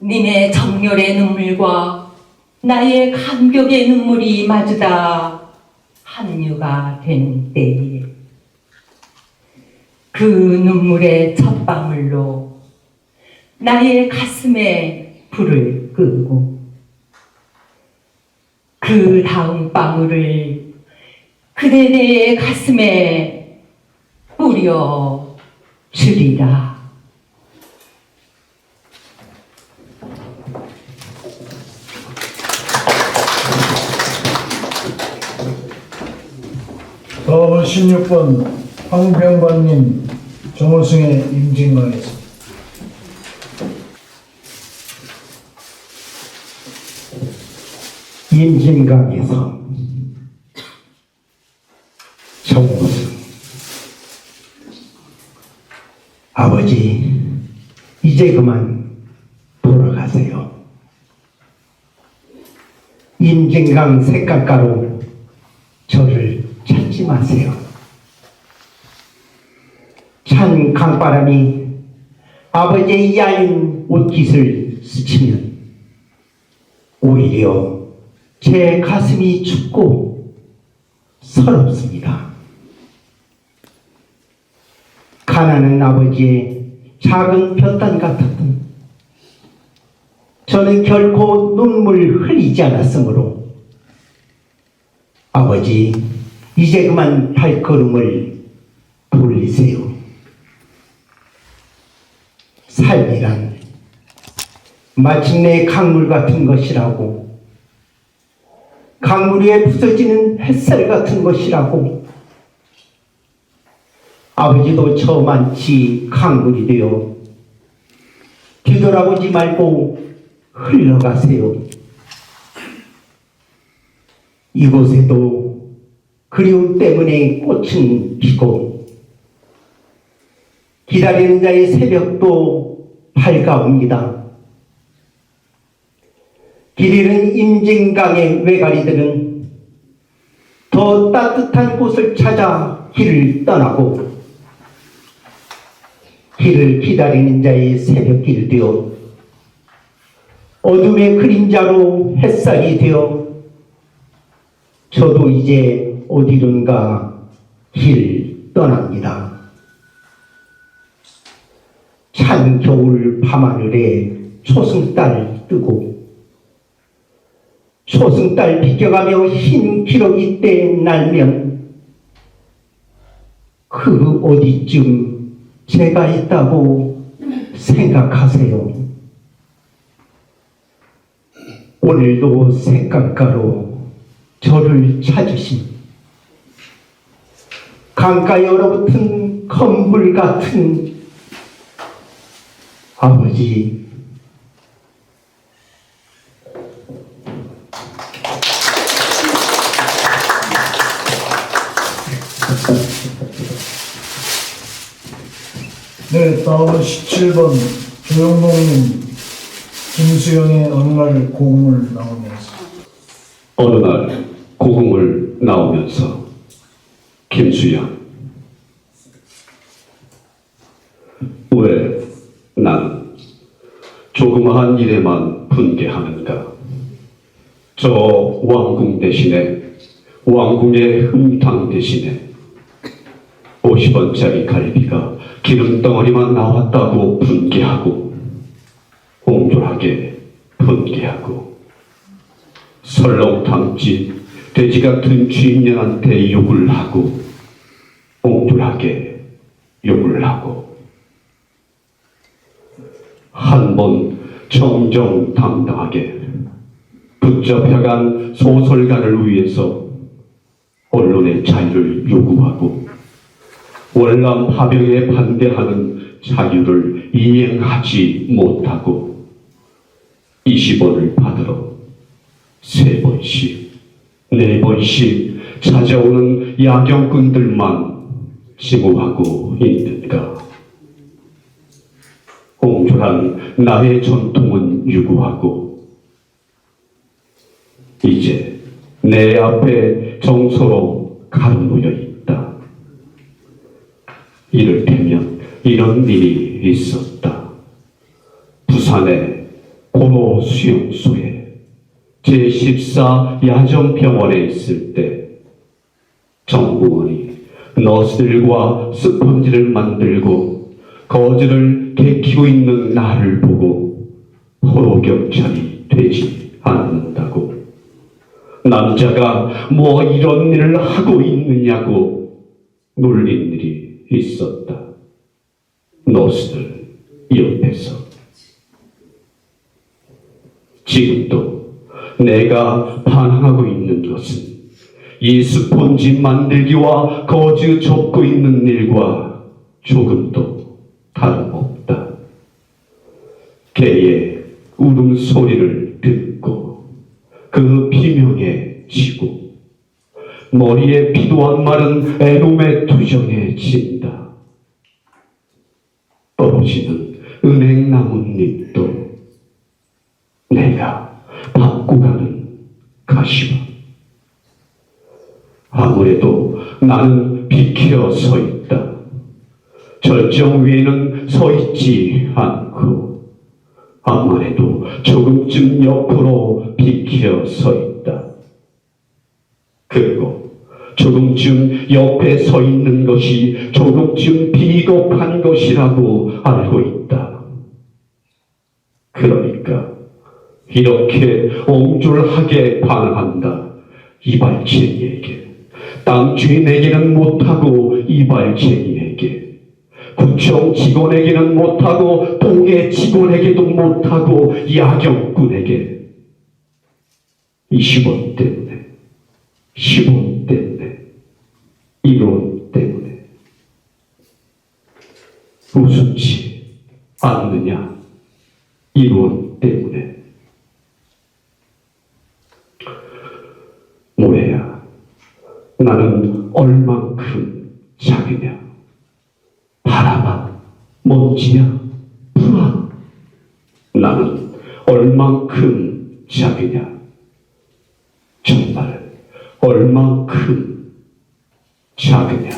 니네 정열의 눈물과 나의 감격의 눈물이 마주다 합류가 되는 때에 그 눈물의 첫 방울로 나의 가슴에 불을 끄고 그 다음 방울을 그대네의 가슴에 뿌려 주리라. 다음은 16번 황병관님, 정호승의 임진강에서. 임진강에서 정호승. 아버지, 이제 그만 돌아가세요. 임진강 색깔가로 저를 찾지 마세요. 찬 강바람이 아버지의 야인 옷깃을 스치면 오히려 제 가슴이 춥고 서럽습니다. 가난한 아버지의 작은 볕단 같았던 저는 결코 눈물 흘리지 않았으므로 아버지, 이제 그만 발걸음을 돌리세요. 삶이란 마침내 강물 같은 것이라고, 강물 위에 부서지는 햇살 같은 것이라고. 아버지도 저만치 강물이 되어 뒤돌아보지 말고 흘러가세요. 이곳에도 그리움 때문에 꽃은 피고 기다리는 자의 새벽도 밝아옵니다. 길 잃은 임진강의 외가리들은 더 따뜻한 곳을 찾아 길을 떠나고 길을 기다리는 자의 새벽길이 되어 어둠의 그림자로 햇살이 되어 저도 이제 어디론가 길 떠납니다. 찬 겨울 밤하늘에 초승달 뜨고 초승달 비껴가며 흰 기러기 때 날면 그 어디쯤 제가 있다고 생각하세요. 오늘도 색감가로 저를 찾으신 강가에 얼어붙은 건물 같은 아버지, 네, 다음은 17번 조영동님, 김수영의 어느 날 고음을 나오면서. 어느 날 고궁을 나오면서 김수영, 왜 난 조그마한 일에만 분개하는가? 저 왕궁 대신에 왕궁의 흠탕 대신에 50원짜리 갈비가 기름덩어리만 나왔다고 분개하고 옹졸하게 분개하고 설렁탕집 돼지 같은 주인娘한테 욕을 하고 옹졸하게 욕을 하고 한 번 정정당당하게 붙잡혀간 소설가를 위해서 언론의 자유를 요구하고 월남 파병에 반대하는 자유를 이행하지 못하고 20원을 받으러 3번씩, 4번씩 찾아오는 야경꾼들만 징후하고 있는가? 옹졸한 나의 전통은 유구하고 이제 내 앞에 정서로 가로놓여 있다. 이를테면 이런 일이 있었다. 부산의 고로 수용소에 제14 야전병원에 있을 때 정부원이 너스들과 스펀지를 만들고 거즈를 개키고 있는 나를 보고 포로경찰이 되지 않는다고 남자가 뭐 이런 일을 하고 있느냐고 놀린 일이 있었다. 너스들 옆에서. 지금도 내가 반항하고 있는 것은 이 스폰지 만들기와 거즈 접고 있는 일과 조금도 다름없다. 개의 울음소리를 듣고 그 비명에 지고 머리에 피도 안 마른 애놈의 투정에 진다. 떨어지는 은행 나뭇잎도 내가 밟고 가는 가시와. 아무래도 나는 비켜 서 있다. 절정 위에는 서 있지 않고 아무래도 조금쯤 옆으로 비켜 서 있다. 그리고 조금쯤 옆에 서 있는 것이 조금쯤 비겁한 것이라고 알고 있다. 그러니까 이렇게 옹졸하게 반항한다. 이발쟁이에게, 땅 주인에게는 못하고 이발쟁이에게, 구청 직원에게는 못하고 동해 직원에게도 못하고 야경꾼에게 20원 때문에, 10원 때문에, 1원 때문에 우습지 않느냐? 1원 때문에. 뭐예요? 나는 얼만큼 작으냐. 바람아, 먼지야, 불아. 나는 얼만큼 작으냐. 정말 얼만큼 작으냐.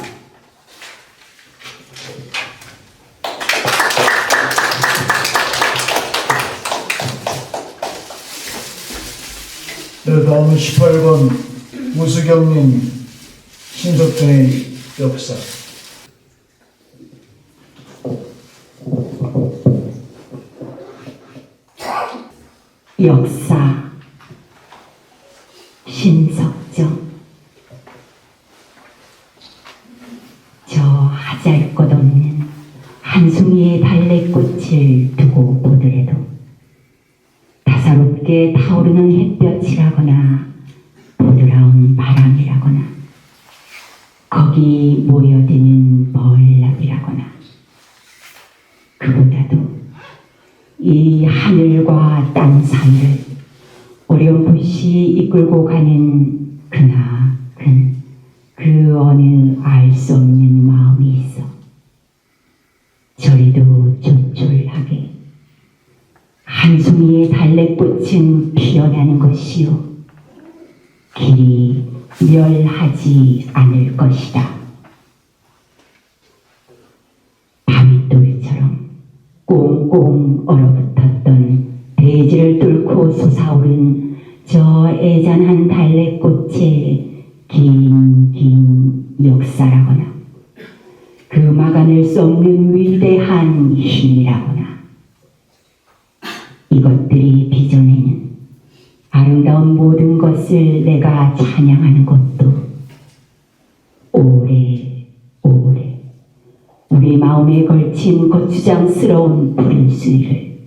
네, 다음은 18번 우수경님 신석준의 역사. 역사 신석정. 저 하잘것없는 한 송이의 달래꽃을 두고 보더라도 다사롭게 타오르는 햇볕이라거나 부드러운 바람이라거나 거기 모여드는 벌나비라거나 그보다도 이 하늘과 땅 사이를 어렴풋이 이끌고 가는 그나큰 그 어느 알 수 없는 마음이 있어 저리도 조촐하게 한 송이의 달래꽃은 피어나는 것이요 길이 멸하지 않을 것이다. 바윗돌처럼 꽁꽁 얼어붙었던 대지를 뚫고 솟아오른 저 애잔한 달래꽃의 긴 역사라거나 그 막아낼 수 없는 위대한 힘이라거나 이것들이 빚어내는 아름다운 모든 것을 내가 찬양하는 것도 오래오래 우리 마음에 걸친 거추장스러운 푸른 수위를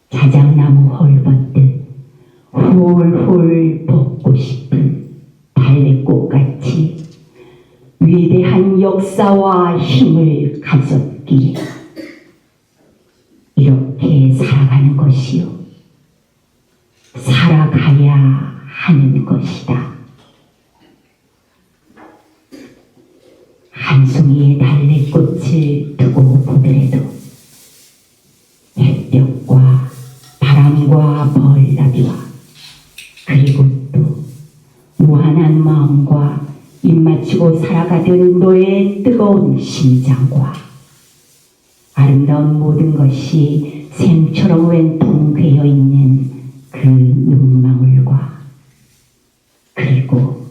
자작나무 헐벗듯 훌훌 벗고 싶은 달래꽃같이 위대한 역사와 힘을 가졌기에 이렇게 살아가는 것이요 살아가야 하는 것이다. 한 송이의 달래꽃을 두고 보더라도 햇볕과 바람과 벌나비와 그리고 또 무한한 마음과 입맞추고 살아가던 너의 뜨거운 심장과 아름다운 모든 것이 샘처럼 왼통되어 있는 그 눈망울과 그리고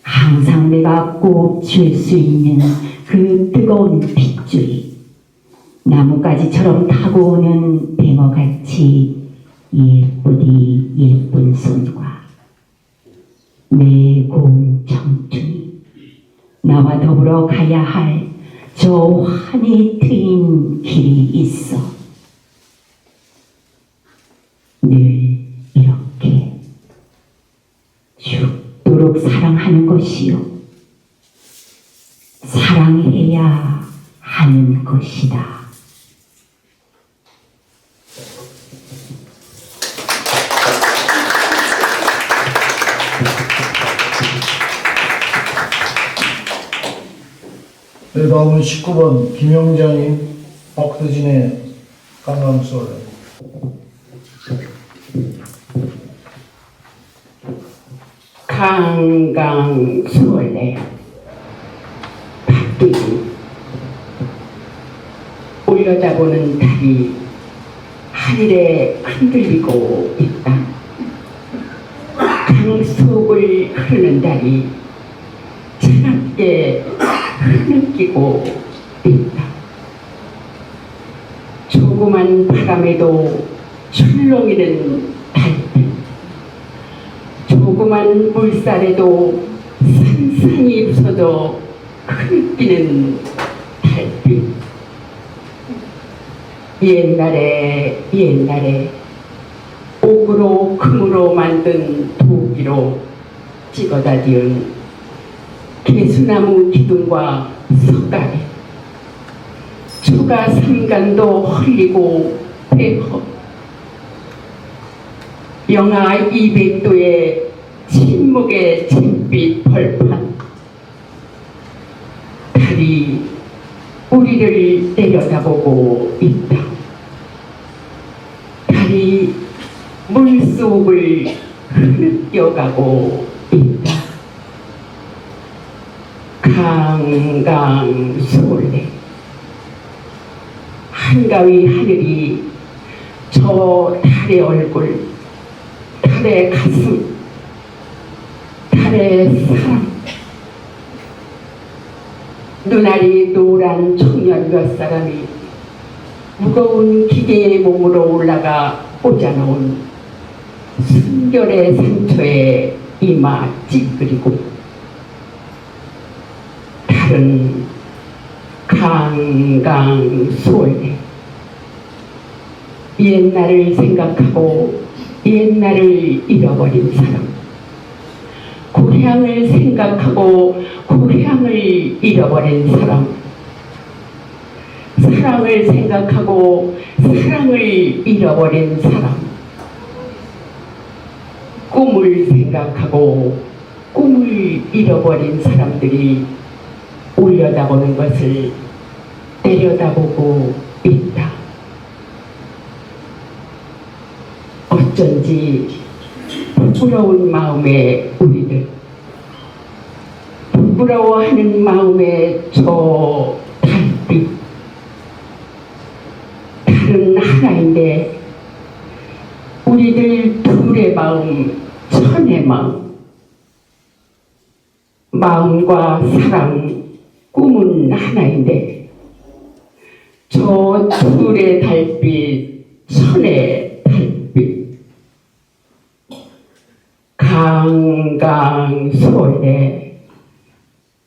항상 내가 꼭 줄 수 있는 그 뜨거운 핏줄이 나뭇가지처럼 타고 오는 뱅어같이 예쁘디 예쁜 손과 내 고운 청춘이 나와 더불어 가야 할 저 환히 트인 길이 있어 늘 이렇게 죽도록 사랑하는 것이요 사랑해야 하는 것이다. 네, 다음은 19번 김영장님 박두진의 강강솔. 강강술래 박두진 올려다보는 달이 하늘에 흔들리고 있다. 강속을 흐르는 달이 차갑게 흐느끼고 있다. 조그만 바람에도 출렁이는 달빛, 조그만 물살에도 산산이 부서져 흐느끼는 달빛. 옛날에 옥으로 금으로 만든 도기로 찍어다 지은 개수나무 기둥과 석가래, 초가 삼간도 흘리고 배허, 영하 200도의 침묵의 잿빛 벌판, 달이 우리를 내려다보고 있다. 달이 물속을 흐르껴가고 있다. 강강솔래 한가위 하늘이 저 달의 얼굴, 달의 가슴, 달의 사랑, 눈알이 노란 청년 몇 사람이 무거운 기계의 몸으로 올라가 꽂아놓은 순결의 상처에 이마 찌그리고 달은 강강솔래 옛날을 생각하고 옛날을 잃어버린 사람, 고향을 생각하고 고향을 잃어버린 사람, 사랑을 생각하고 사랑을 잃어버린 사람, 꿈을 생각하고 꿈을 잃어버린 사람들이 올려다보는 것을 내려다보고 있다. 어쩐지 부끄러운 마음의 우리들, 부끄러워하는 마음의 저 달빛, 달은 하나인데 우리들 둘의 마음, 천의 마음, 마음과 사랑, 꿈은 하나인데 저 둘의 달빛, 천의 달빛, 강강솔래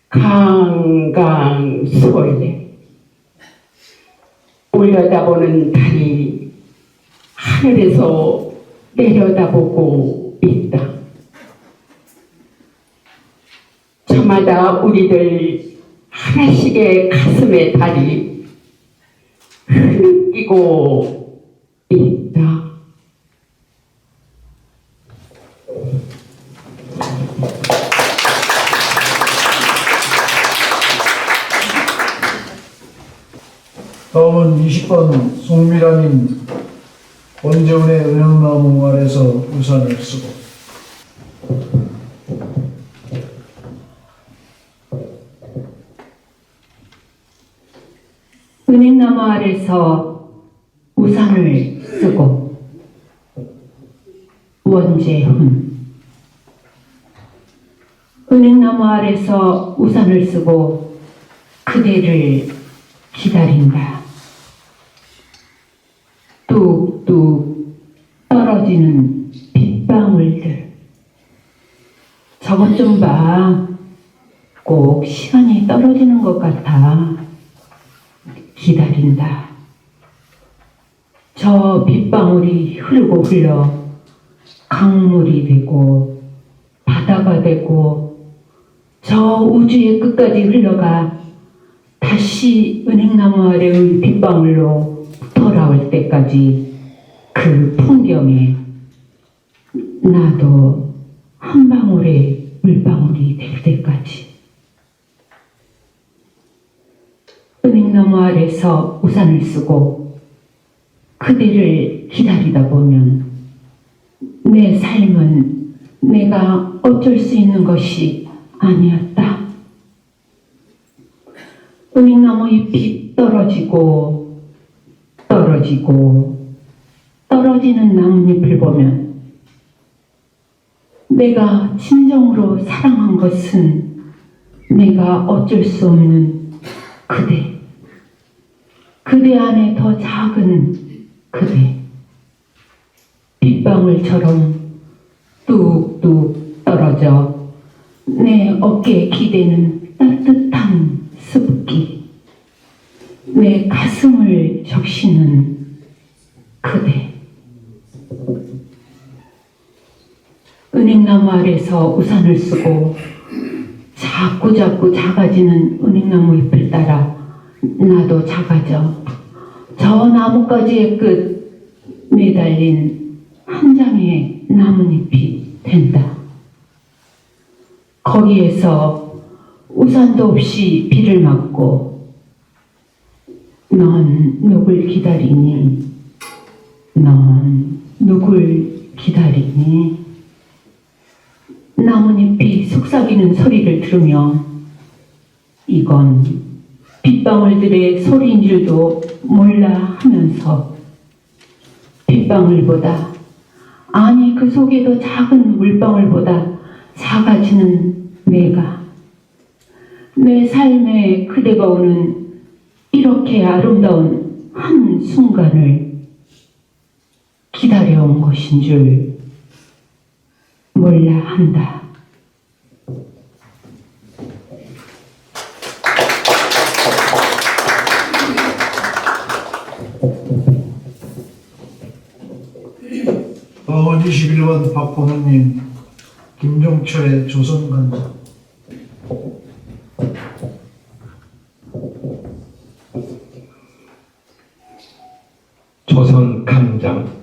강강솔래 올려다보는 달이 하늘에서 내려다보고 있다. 저마다 우리들 하나씩의 가슴의 달이 흐느끼고 있다. 다음은 20번 송미라님, 원재훈의 은행나무 아래서 우산을 쓰고. 은행나무 아래서 우산을 쓰고. 원재훈. 은행나무 아래서 우산을 쓰고 그대를 기다린다. 뚝뚝 떨어지는 빗방울들. 저것 좀 봐. 꼭 시간이 떨어지는 것 같아. 기다린다. 저 빗방울이 흐르고 흘러 강물이 되고 바다가 되고 저 우주의 끝까지 흘러가 다시 은행나무 아래의 빗방울로 돌아올 때까지 그 풍경에 나도 한 방울의 물방울이 될 때까지. 은행나무 아래서 우산을 쓰고 그대를 기다리다 보면 내 삶은 내가 어쩔 수 있는 것이 아니었다. 은행나무 잎이 떨어지고 떨어지고 떨어지는 나뭇잎을 보면 내가 진정으로 사랑한 것은 내가 어쩔 수 없는 그대, 그대 안에 더 작은 그대, 빗방울처럼 뚝뚝 떨어져 내 어깨에 기대는 따뜻한 습기, 내 가슴을 적시는 그대. 은행나무 아래서 우산을 쓰고 자꾸자꾸 작아지는 은행나무 잎을 따라 나도 작아져 저 나뭇가지의 끝 매달린 한 장의 나뭇잎이 된다. 거기에서 우산도 없이 비를 맞고 넌 누굴 기다리니? 넌 누굴 기다리니? 나뭇잎이 속삭이는 소리를 들으며 이건 빗방울들의 소리인 줄도 몰라 하면서 빗방울보다, 아니 그 속에도 작은 물방울보다 작아지는 내가, 내 삶에 그대가 오는 이렇게 아름다운 한 순간을 기다려온 것인 줄 몰라 한다. 어원 21번 박보현님, 김종철의 조선간장. 조선 간장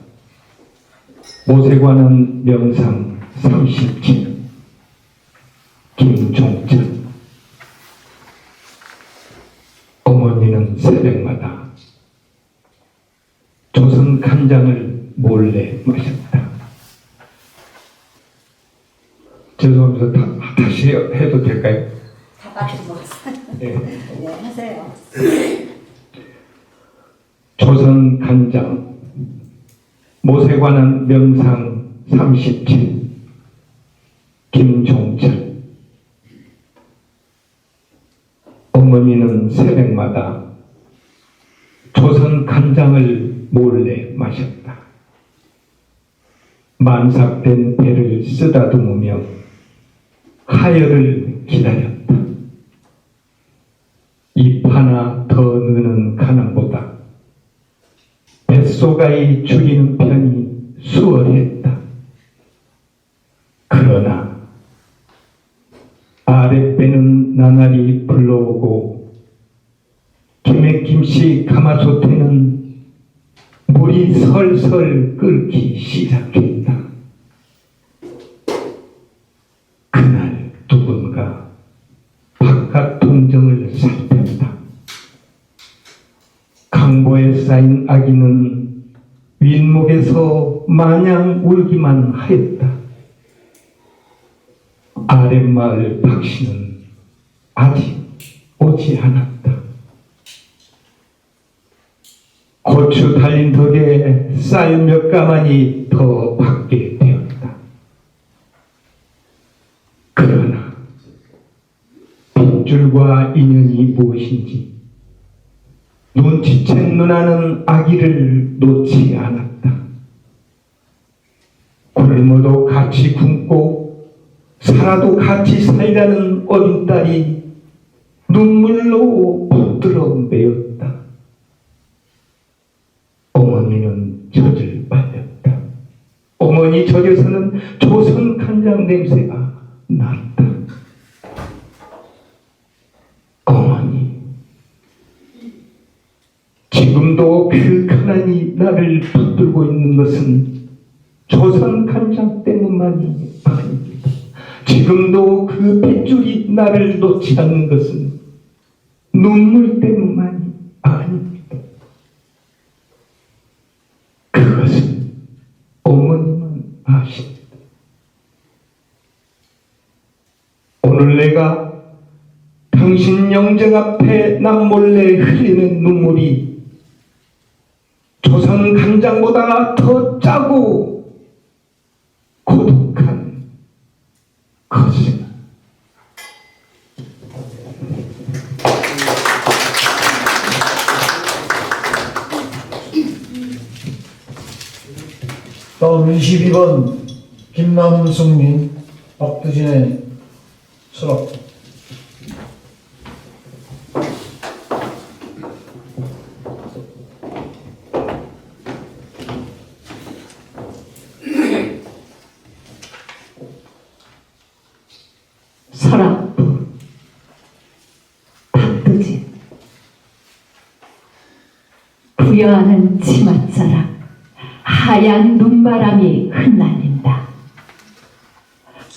모세관은 명상 37 김종철. 어머니는 새벽마다 조선 간장을 몰래 마셨다. 죄송합니다. 다시 해도 될까요? 네. 하세요. 조선 간장 모세관은 명상 37 김종철. 어머니는 새벽마다 조선 간장을 몰래 마셨다. 만삭된 배를 쓰다듬으며 하여를 기다렸다. 잎 하나 더 느는 가난보다 뱃속아이 죽이는 편이 수월했다. 그러나 아랫배는 나날이 불러오고 김씨 가마솥에는 물이 설설 끓기 시작했다. 그날 누군가 바깥 동정을 살폈다. 강보에 쌓인 아기는 윗목에서 마냥 울기만 하였다. 아랫마을 박씨는 아직 오지 않았다. 고추 달린 덕에 쌀 몇 가마니 더 받게 되었다. 그러나 빗줄과 인연이 무엇인지 눈치챈 누나는 아기를 놓지 않았다. 굶어도 같이 굶고 살아도 같이 살자는 어린 딸이 눈물로 붙들어 매었다. 어머니는 젖을 빨렸다. 어머니 젖에서는 조선 간장 냄새가 났다. 어머니, 지금도 그 가난이 나를 붙들고 있는 것은 조선 간장 때문만이 아닙니다. 지금도 그 핏줄이 나를 놓지 않는 것은 눈물 때문만이 아닙니다. 그것은 어머니만 아십니다. 오늘 내가 당신 영정 앞에 남몰래 흘리는 눈물이 조선 간장보다 더 짜고 고독한 것입니다. 다음 22번 김남숙님, 박두진의 수락. 서랍부 박두진. 부여하는 치맛자락, 하얀 눈바람이 흩날린다.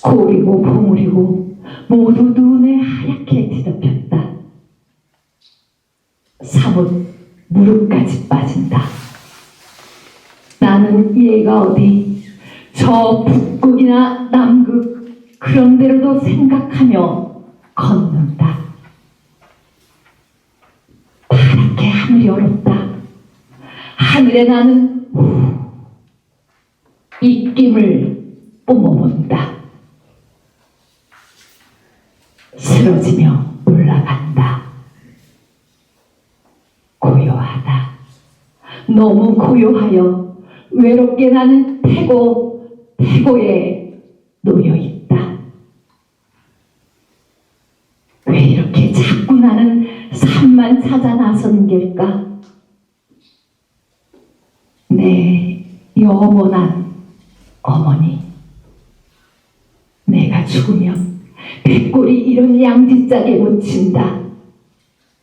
고리고 봉우리고 모두 눈에 하얗게 이렇게 뒤덮였다. 사뭇 무릎까지 빠진다. 나는 얘가 어디 저 북극이나 남극 그런 데로도 생각하며 걷는다. 파랗게 하늘이 얼었다. 하늘에 나는 입김을 뿜어본다. 쓰러지며 올라간다. 고요하다. 너무 고요하여 외롭게 나는 태고에 놓여있다. 왜 이렇게 자꾸 나는 산만 찾아 나서는 걸까? 내 영원한 어머니, 내가 죽으면 백골이 이런 양지짝에 묻힌다.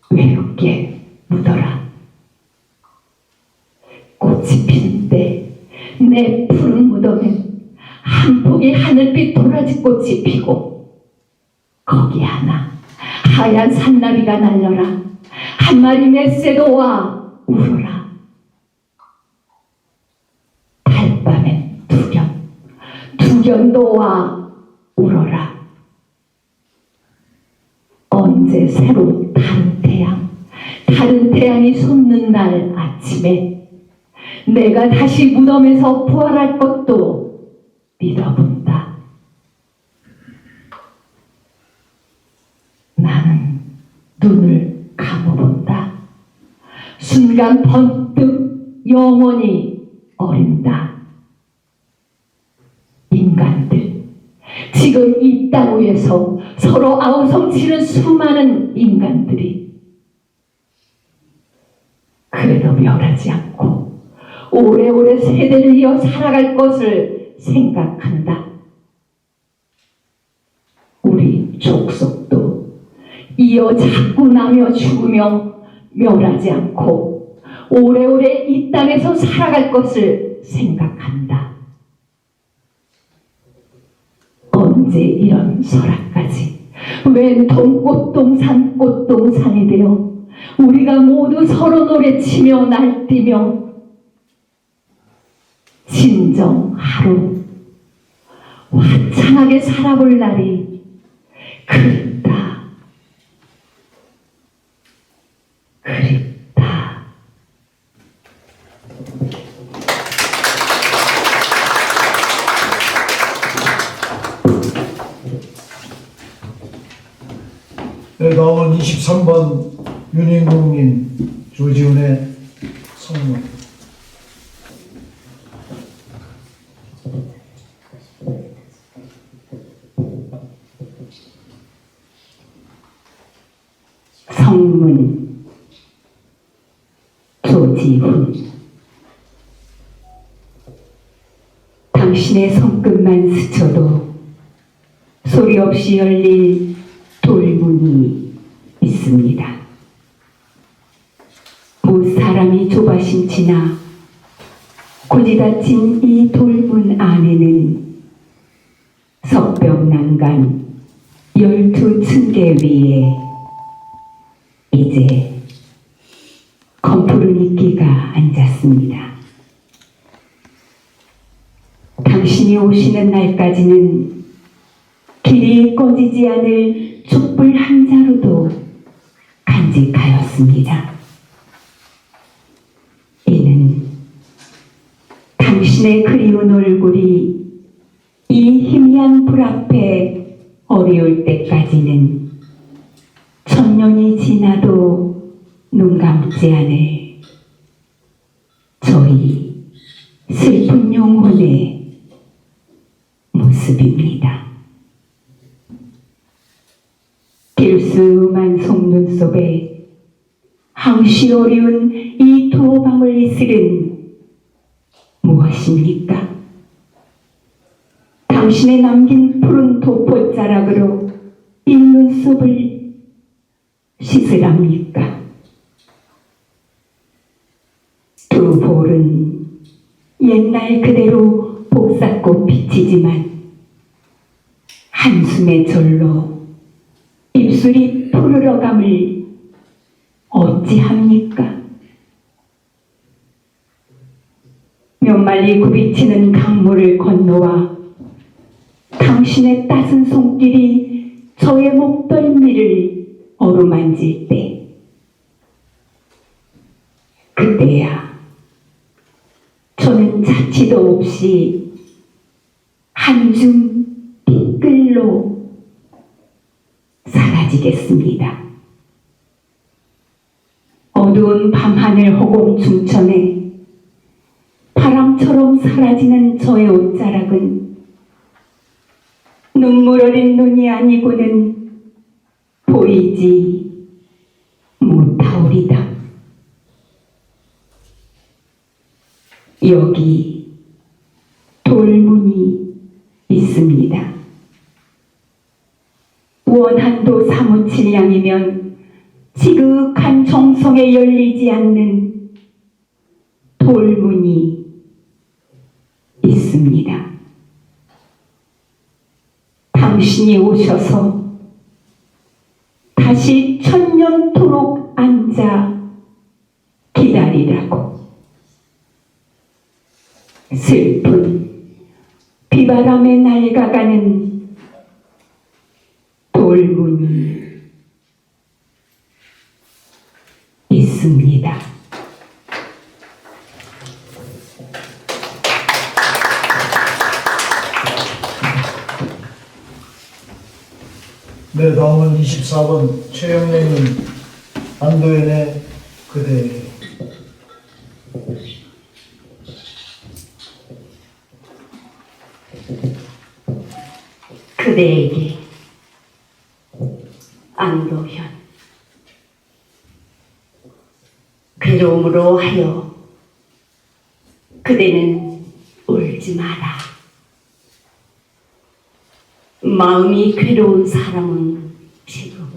외롭게 묻어라. 꽃이 피는 때 내 푸른 무덤엔 한 폭의 하늘빛 도라지꽃이 피고 거기 하나 하얀 산나비가 날려라. 한 마리 멧새도 와 울어라. 달밤엔 두견도 와 울어라. 언제 새로 다른 태양이 솟는 날 아침에 내가 다시 무덤에서 부활할 것도 믿어본다. 나는 눈을 감아본다. 순간 번뜩 영원히 어린다. 인간들, 지금 이 땅 위에서 서로 아우성치는 수많은 인간들이 그래도 멸하지 않고 오래오래 세대를 이어 살아갈 것을 생각한다. 우리 족속도 이어 자꾸 나며 죽으며 멸하지 않고 오래오래 이 땅에서 살아갈 것을 생각한다. 언제 이런 설악까지 웬통 꽃동산이 되어 우리가 모두 서로 노래치며 날뛰며 진정 하루 화창하게 살아볼 날이 그립다. 네, 다음은 23번 윤인국님 조지훈의 성문. 성문. 조지훈. 당신의 손끝만 스쳐도 소리 없이 열릴 돌문이 있습니다. 사람이 조바심치나 고지 닫힌 이 돌문 안에는 석벽난간 12층계 위에 이제 검푸르니끼가 앉았습니다. 당신이 오시는 날까지는 길이 꺼지지 않을 촛불 한 자루도 간직하였습니다. 이는 당신의 그리운 얼굴이 이 희미한 불 앞에 어려울 때까지는 천년이 지나도 눈 감지 않을 저희 슬픈 영혼의 모습입니다. 길수만 속눈 속에 항시 어려운 이 두 방울 이슬은 무엇입니까? 당신의 남긴 푸른 도포자락으로 이 눈썹을 씻으랍니까? 두 볼은 옛날 그대로 복사꽃 빛이지만 한숨의 절로 이 입술이 푸르러감을 어찌합니까? 몇 마리 굽이치는 강물을 건너와 당신의 따순 손길이 저의 목덜미를 어루만질 때 그때야 저는 자취도 없이 한줌 띠끌로 사라지겠습니다. 어두운 밤하늘 허공 중천에 바람처럼 사라지는 저의 옷자락은 눈물 어린 눈이 아니고는 보이지 못하오리다. 여기 돌문이 있습니다. 원한도 사무칠 양이면 지극한 정성에 열리지 않는 돌문이 있습니다. 당신이 오셔서 다시 천년토록 앉아 기다리라고. 슬픈 비바람에 낡아가는 돌문이 있습니다. 네, 다음은 24번 최영래님 안도현의 그대에게. 그대에게 안도현 괴로움으로 하여 그대는 울지 마라. 마음이 괴로운 사람은 지금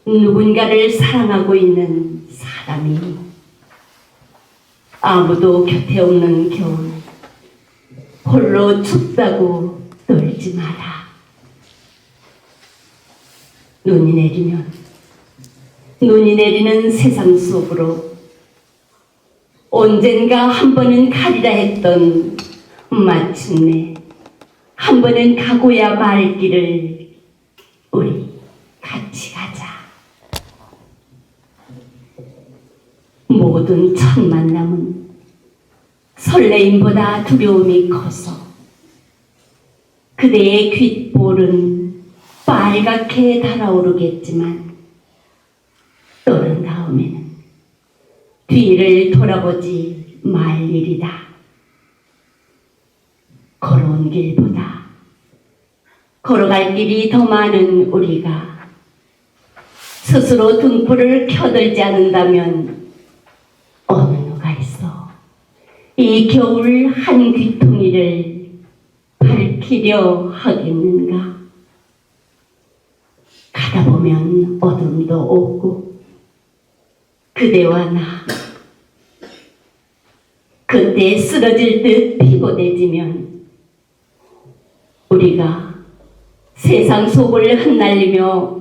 누군가를 사랑하고 있는 사람이 아무도 곁에 없는 겨울 홀로 춥다고 떨지 마라. 눈이 내리면 눈이 내리는 세상 속으로 언젠가 한 번은 가리라 했던 마침내 한 번은 가고야 말 길을 우리 같이 가자. 모든 첫 만남은 설레임보다 두려움이 커서 그대의 귓볼은 빨갛게 달아오르겠지만 떠는 다음에는 뒤를 돌아보지 말 일이다. 걸어온 길보다 걸어갈 길이 더 많은 우리가 스스로 등불을 켜들지 않는다면 어느 누가 있어 이 겨울 한 귀퉁이를 밝히려 하겠는가. 가다 보면 어둠도 없고 그대와 나 그때 쓰러질 듯 피고대지면 우리가 세상 속을 흩날리며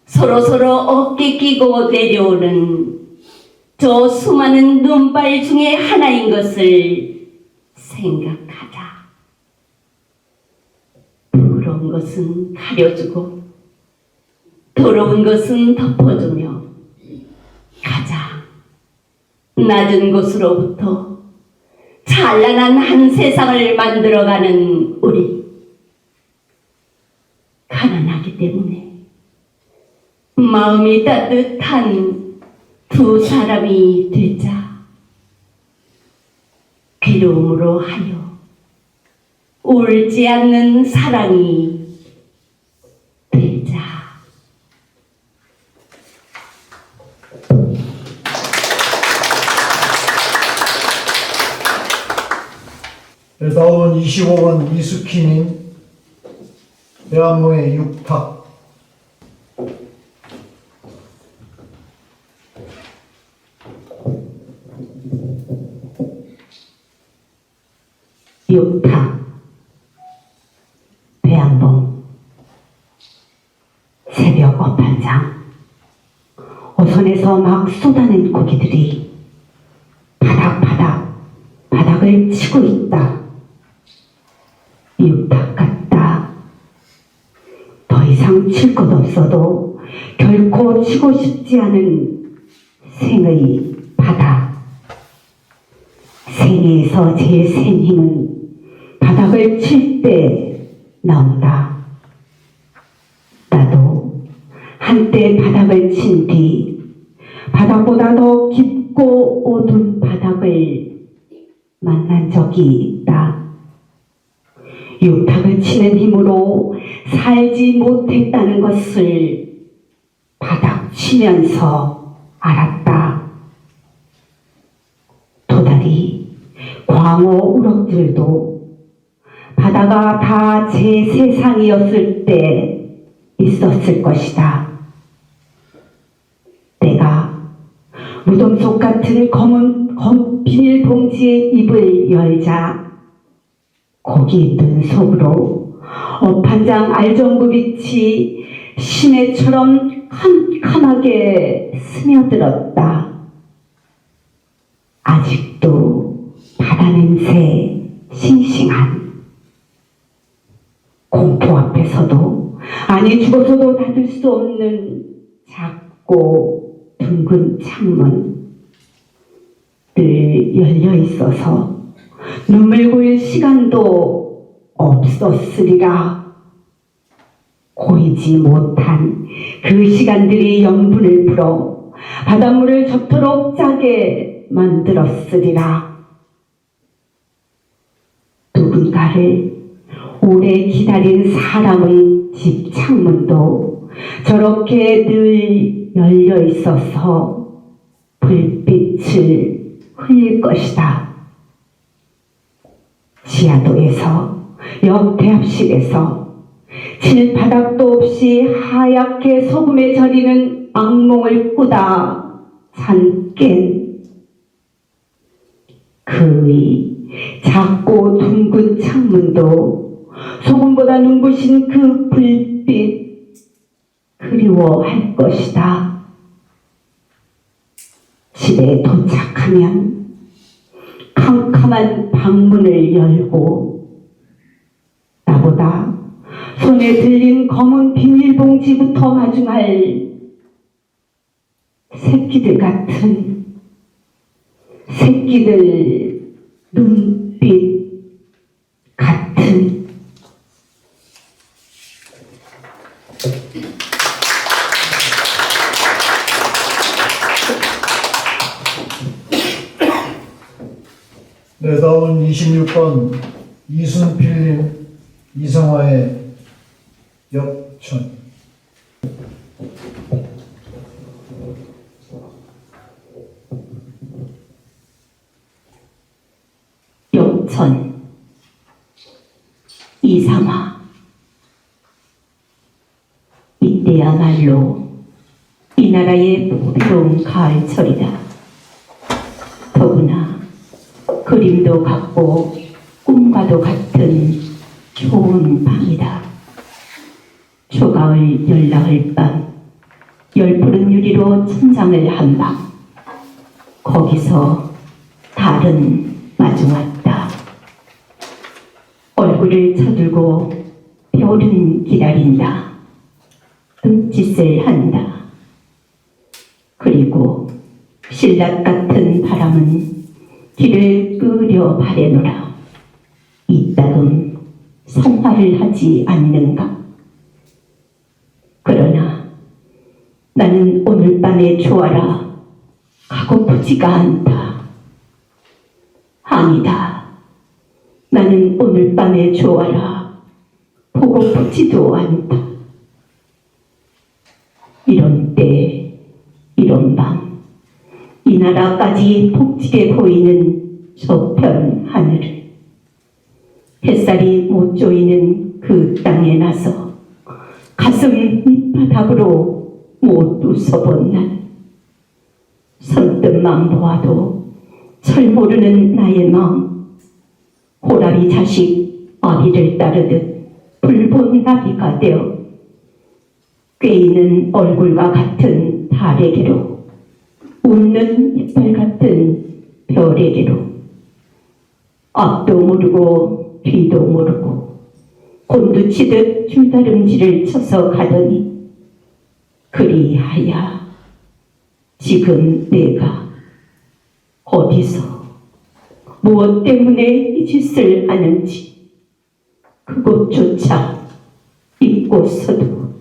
서로서로 어깨 끼고 내려오는 저 수많은 눈발 중에 하나인 것을 생각하자. 부끄러운 것은 가려주고 더러운 것은 덮어주며 가자. 낮은 곳으로부터 찬란한 한 세상을 만들어가는 우리. 가난하기 때문에 마음이 따뜻한 두 사람이 되자. 괴로움으로 하여 울지 않는 사랑이 되자. 네, 다음은 25번 이수키님 대한몽의 육탁. 육탁, 배안봉, 새벽 하늘에서 막 쏟아낸 고기들이 바닥을 치고 있다. 육탁 같다. 더 이상 칠 것 없어도 결코 치고 싶지 않은 생의 바닥. 생에서 제일 센 힘은 바닥을 칠 때 나온다. 나도 한때 바닥을 친 뒤 바닥보다 더 깊고 어두운 바닥을 만난 적이 있다. 육탁을 치는 힘으로 살지 못했다는 것을 바닥 치면서 알았다. 도다리, 광어, 우럭들도 바다가 다 제 세상이었을 때 있었을 것이다. 내가 무덤 속 같은 검은 비닐봉지의 입을 열자 거기 있던 속으로 업한장 알전구빛이 심해처럼 캄캄하게 스며들었다. 아직도 바다 냄새 싱싱한 공포 앞에서도 아니 죽어서도 닫을 수 없는 작고 둥근 창문 늘 열려 있어서 눈물 고일 시간도 없었으리라. 고이지 못한 그 시간들이 염분을 불어 바닷물을 적도록 짜게 만들었으리라. 누군가를 오래 기다린 사람의 집 창문도 저렇게 늘 열려 있어서 불빛을 흘릴 것이다. 지하도에서 옆 대합실에서 칠바닥도 없이 하얗게 소금에 절이는 악몽을 꾸다 잔깬 그의 작고 둥근 창문도 소금보다 눈부신 그 불빛 그리워할 것이다. 집에 도착하면 캄캄한 방문을 열고 나보다 손에 들린 검은 비닐봉지부터 마중할 새끼들 같은 새끼들 눈빛 같은 내다운 26번 이순필님 이성화의 역천. 역천 이상화. 이때야말로 이 나라의 보배로운 가을철이다. 더구나 그림도 같고 꿈과도 같은 좋은 밤이다. 초가을 열나흘 밤 열푸른 유리로 천장을 한 밤 거기서 달은 마주왔다. 얼굴을 쳐들고 별은 기다린다. 눈짓을 한다. 그리고 신라 같은 바람은 길을 끄려 바래노라. 이따금 성화를 하지 않는가? 그러나 나는 오늘 밤에 좋아라 가고프지가 않다. 아니다. 나는 오늘 밤에 좋아라 보고프지도 않다. 이런 때 이런 밤 이 나라까지 폭지게 보이는 저편 하늘을 햇살이 못 조이는 그 땅에 나서 가슴 밑바닥으로 못 웃어본 난 선뜻만 보아도 철 모르는 나의 마음 호랑이 자식 아비를 따르듯 불본 나비가 되어 꿰이는 얼굴과 같은 달에게로 웃는 이빨 같은 별에게로 앞도 모르고 뒤도 모르고 곤두치듯 줄다름질을 쳐서 가더니 그리하여 지금 내가 어디서 무엇 때문에 이 짓을 하는지 그것조차 잊고서도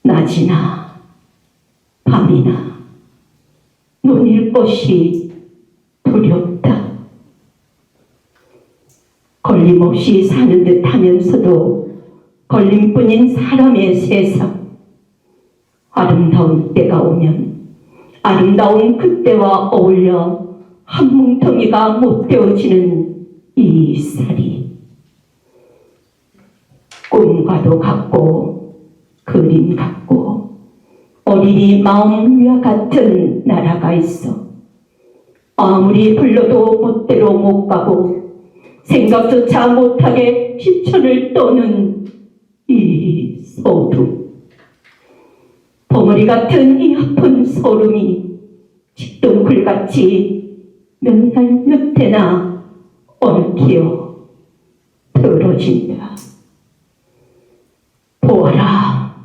낮이나 밤이나 눈일 것이 두렵다. 걸림없이 사는 듯 하면서도 걸림뿐인 사람의 세상. 아름다운 때가 오면 아름다운 그때와 어울려 한 뭉텅이가 못 되어지는 이 살이 꿈과도 같고 그림 같고 어린이 마음과 같은 나라가 있어 아무리 불러도 멋대로 못 가고 생각조차 못하게 휘천을 떠는 이 소름. 벙어리 같은 이 아픈 소름이 칡덩굴같이 몇 날 몇 해나 얽혀 들어진다. 보아라,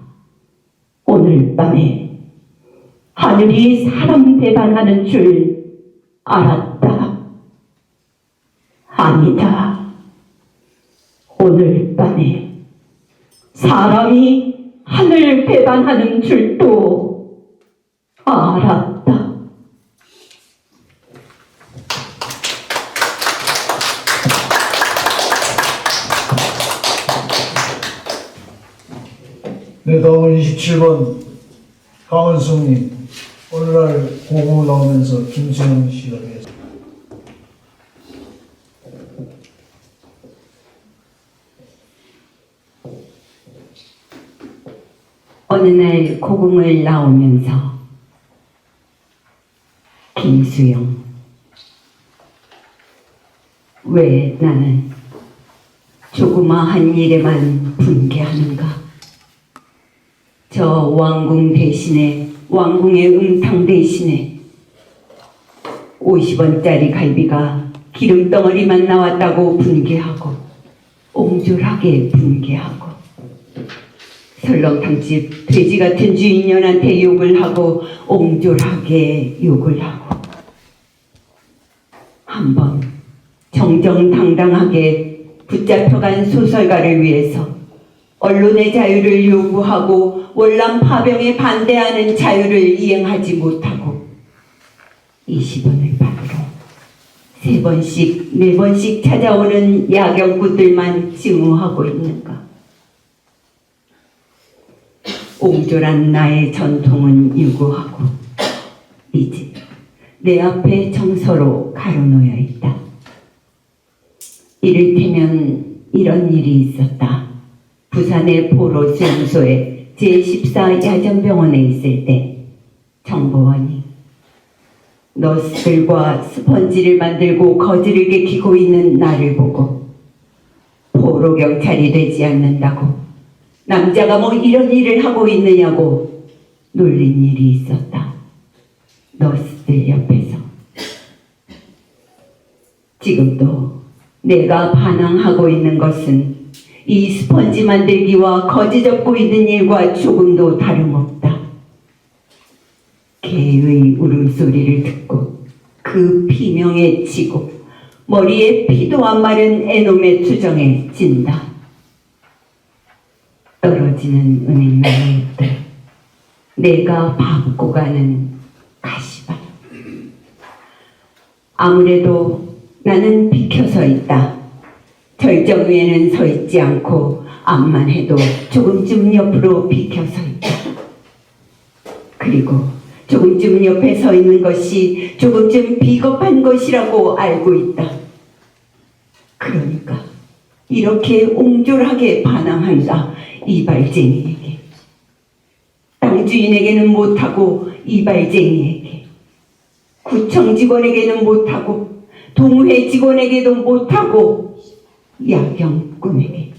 오늘 밤에 하늘이 사람 배반하는 줄 알았다. 아니다. 오늘 밤에 사람이 하늘 배반하는 줄도 알았다. 네, 다음은 27번 강원숙님. 오늘날 고구 나오면서 김수영 씨가 되겠습니다. 어느 날 고궁을 나오면서 김수영, 왜 나는 조그마한 일에만 분개하는가? 저 왕궁 대신에 왕궁의 음탕 대신에 50원짜리 갈비가 기름덩어리만 나왔다고 분개하고 옹졸하게 분개하고 설렁탕집 돼지 같은 주인년한테 욕을 하고 옹졸하게 욕을 하고 한번 정정당당하게 붙잡혀간 소설가를 위해서 언론의 자유를 요구하고 월남 파병에 반대하는 자유를 이행하지 못하고 20원을 받으러 3번씩 4번씩 찾아오는 야경꾼들만 증오하고 있는가? 옹졸한 나의 전통은 유구하고 이제 내 앞에 정서로 가로놓여 있다. 이를테면 이런 일이 있었다. 부산의 포로 수용소에 제14 야전병원에 있을 때 정보원이 너스들과 스펀지를 만들고 거지르게 기고 있는 나를 보고 포로 경찰이 되지 않는다고 남자가 뭐 이런 일을 하고 있느냐고 놀린 일이 있었다. 너스들 옆에서. 지금도 내가 반항하고 있는 것은 이 스펀지 만들기와 거지 접고 있는 일과 조금도 다름없다. 개의 울음소리를 듣고 그 비명에 지고 머리에 피도 안 마른 애놈의 투정에 진다. 떨어지는 은행나무들, 내가 밟고 가는 가시밭. 아무래도 나는 비켜서 있다. 절정 위에는 서 있지 않고 앞만 해도 조금쯤 옆으로 비켜서 있다. 그리고 조금쯤 옆에 서 있는 것이 조금쯤 비겁한 것이라고 알고 있다. 그러니까 이렇게 옹졸하게 반항한다. 이발쟁이에게. 땅 주인에게는 못하고 이발쟁이에게. 구청 직원에게는 못하고 동회 직원에게도 못하고 야경꾼에게.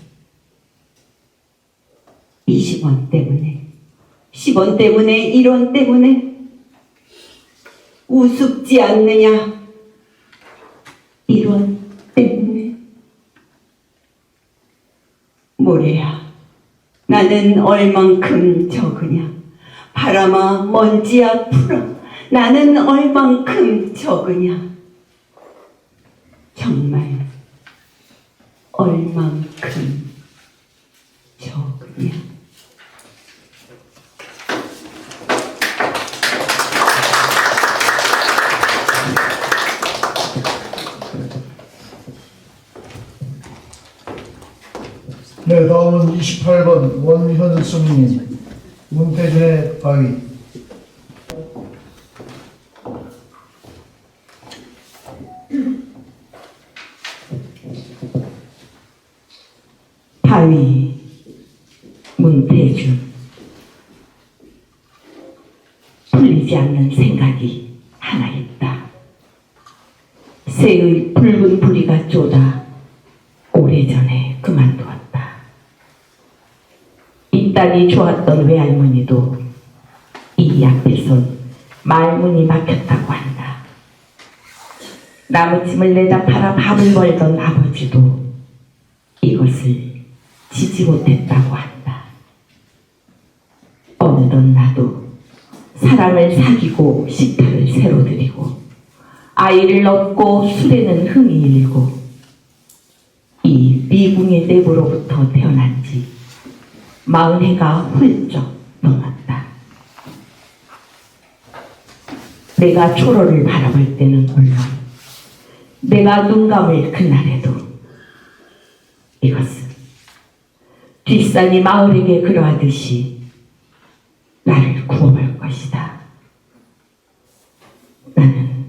20원 때문에 10원 때문에 1원 때문에 우습지 않느냐? 이런 때문에. 모래야, 나는 얼만큼 적으냐? 바람아, 먼지야 풀어, 나는 얼만큼 적으냐? 정말 얼만큼 적으냐? 네, 다음은 28번 원현숙님, 문태준의 바위. 바위, 문태준. 풀리지 않는 생각이 하나 있다. 새의 붉은 부리가 쪼다 오래전에 그만두었다. 입단이 좋았던 외할머니도 이 앞에선 말문이 막혔다고 한다. 나무침을 내다 팔아 밥을 벌던 아버지도 이것을 지지 못했다고 한다. 어느덧 나도 사람을 사귀고 식탁을 새로 들이고 아이를 낳고 술에는 흥이 일고 이 미궁의 내부로부터 태어난 지 40해가 훌쩍 넘었다. 내가 초로를 바라볼 때는 물론 내가 눈 감을 그날에도 이것은 뒷산이 마을에게 그러하듯이 나를 구워볼 것이다. 나는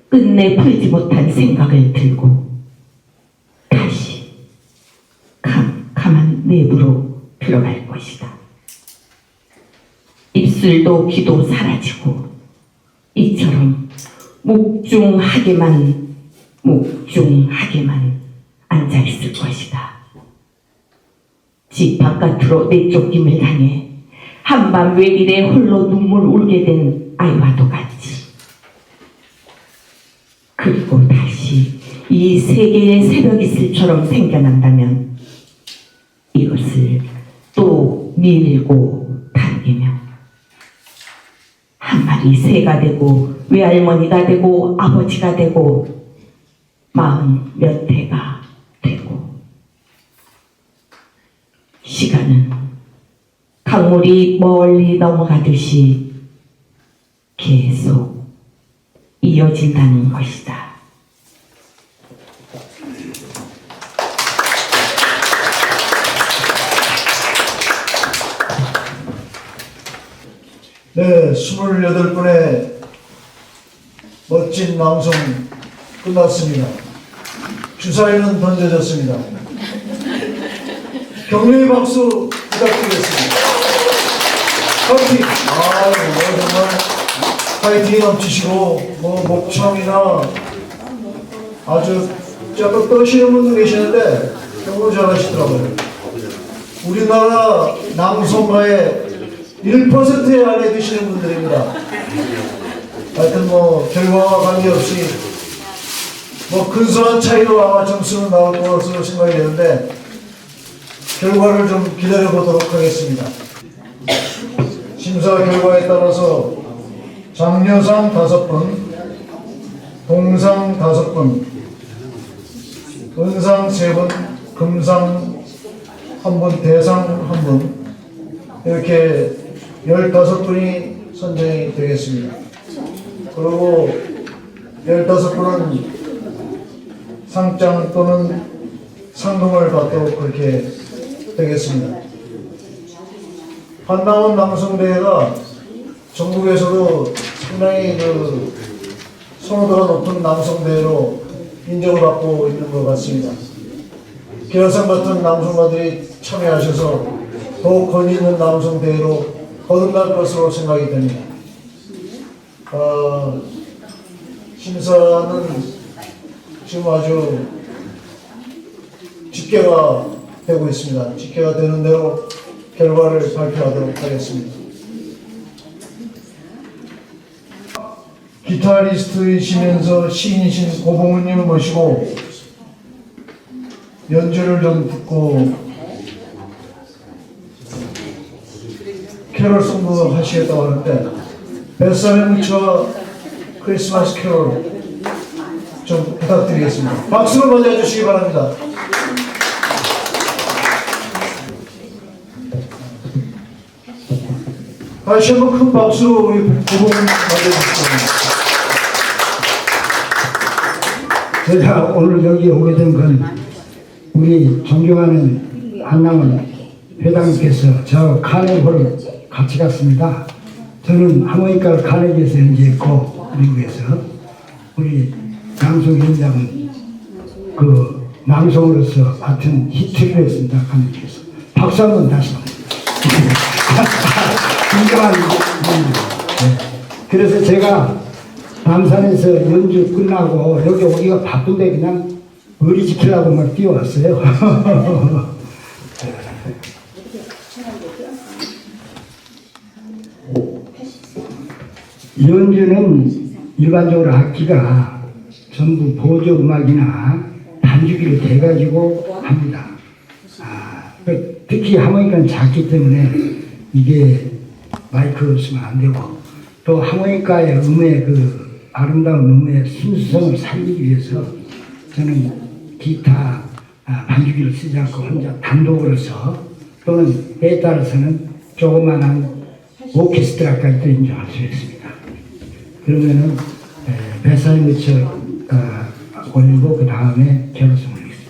끝내 풀지 못한 생각을 들고 다시 캄캄한 내부로 들어갈 것이다. 입술도 귀도 사라지고 이처럼 묵중하게만 앉아있을 것이다. 집 바깥으로 내쫓김을 당해 한밤 외길에 홀로 눈물 울게 된 아이와도 같이, 그리고 다시 이 세계의 새벽 이슬처럼 생겨난다면 이것을 또 밀고 당기며 한 마리 새가 되고 외할머니가 되고 아버지가 되고 40몇 해가 되고, 시간은 강물이 멀리 넘어가듯이 계속 이어진다는 것이다. 네, 28분의 멋진 낭송 끝났습니다. 주사위는 던져졌습니다. 격려의 박수 부탁드리겠습니다. 파이팅! 정말 파이팅이 넘치시고, 목청이나 아주 약간 떠시는 분도 계시는데 너무 잘하시더라고요. 우리나라 낭송가의 1%에 안에 드시는 분들입니다. 하여튼 결과와 관계없이 근소한 차이로 아마 점수는 나올 것으로 생각이 되는데 결과를 좀 기다려 보도록 하겠습니다. 심사 결과에 따라서 장려상 5분, 동상 5분, 은상 3분, 금상 1분, 대상 1분, 이렇게 15분이 선정이 되겠습니다. 그리고 15분은 상장 또는 상금을 받도록 그렇게 되겠습니다. 한나원 낭송대회가 전국에서도 상당히 선호도가 높은 낭송대회로 인정을 받고 있는 것 같습니다. 기라상 같은 낭송가들이 참여하셔서 더욱 권위 있는 낭송대회로 거듭날 것으로 생각이 됩니다. 심사는 지금 아주 집계가 되고 있습니다. 집계가 되는 대로 결과를 발표하도록 하겠습니다. 기타리스트이시면서 시인이신 고봉훈님을 모시고 연주를 좀 듣고 캐롤송도 하시겠다고 하는데 뱃살에 묻혀 크리스마스 캐롤 좀 부탁드리겠습니다. 박수를 먼저 해주시기 바랍니다. 다시 한번 큰 박수로 우리 고봉훈 맞아주시기 제가 오늘 여기 오게 된 건 우리 존경하는 한남원 회장님께서 저 카네기홀을 같이 갔습니다. 저는 하모니카를 카네기에서 연주했고 미국에서 우리 양송 위원장은 그 망송으로서 같은 히트를 했습니다. 카네기에서 박수 한번 다시 존경하는 분입니다. 네. 그래서 제가 남산에서 연주 끝나고 여기 오기가 바쁜데 그냥 머리 지키려고 막 뛰어왔어요. 연주는 일반적으로 악기가 전부 보조 음악이나 반주기를 대가지고 합니다. 특히 하모니카는 작기 때문에 이게 마이크를 쓰면 안 되고 또 하모니카의 음의 그 아름다운 음의 순수성을 살리기 위해서 저는 기타 반주기를 쓰지 않고 혼자 단독으로서 또는 때에 따라서는 조그만한 오케스트라까지 도 연주할 수 있습니다. 그러면은 뱃살에 묻혀 올리고 그 다음에 결혼성을 하겠습니다.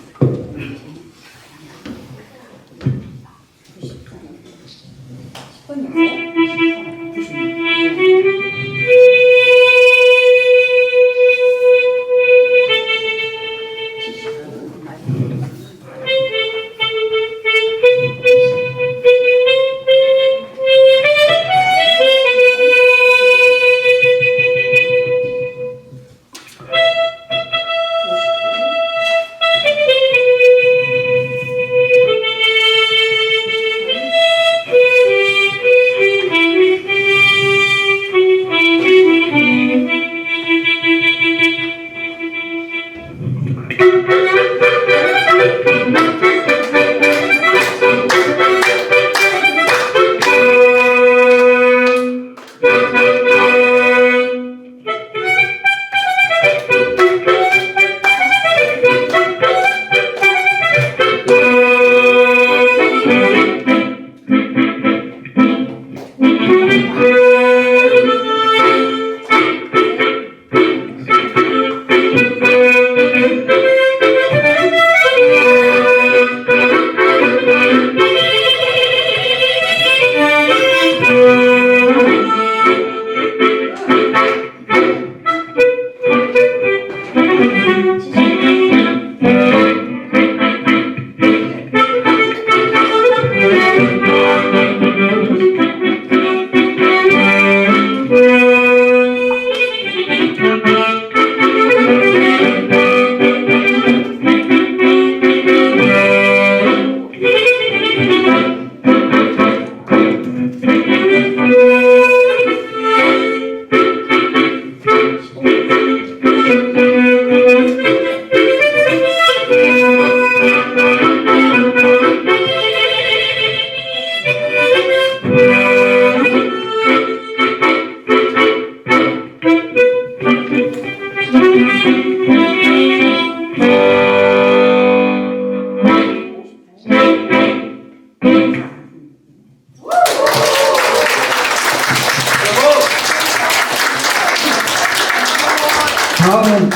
다음은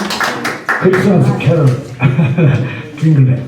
크리스마스 캐롤 징글벨.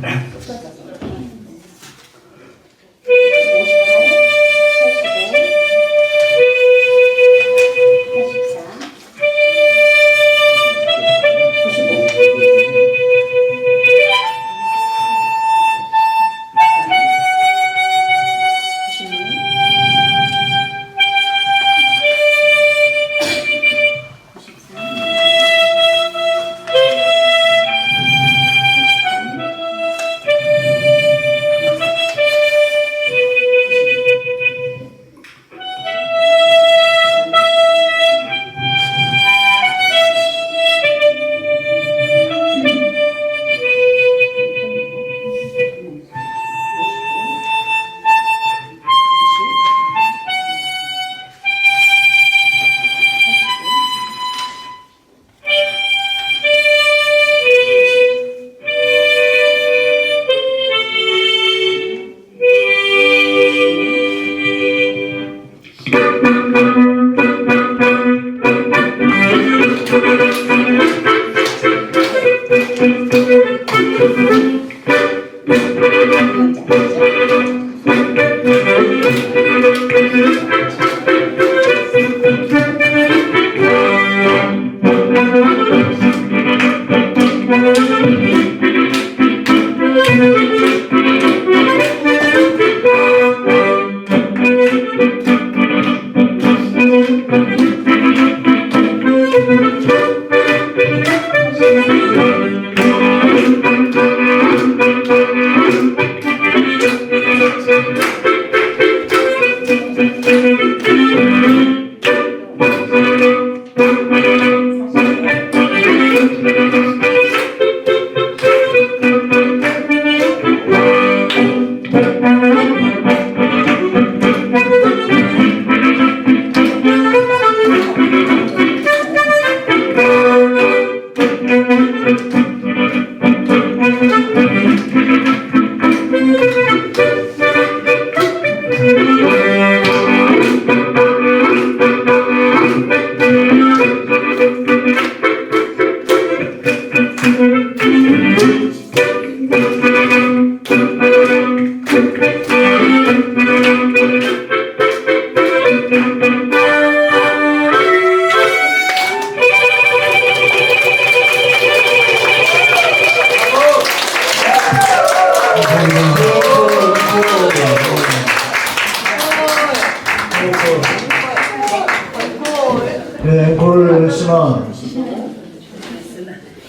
했으나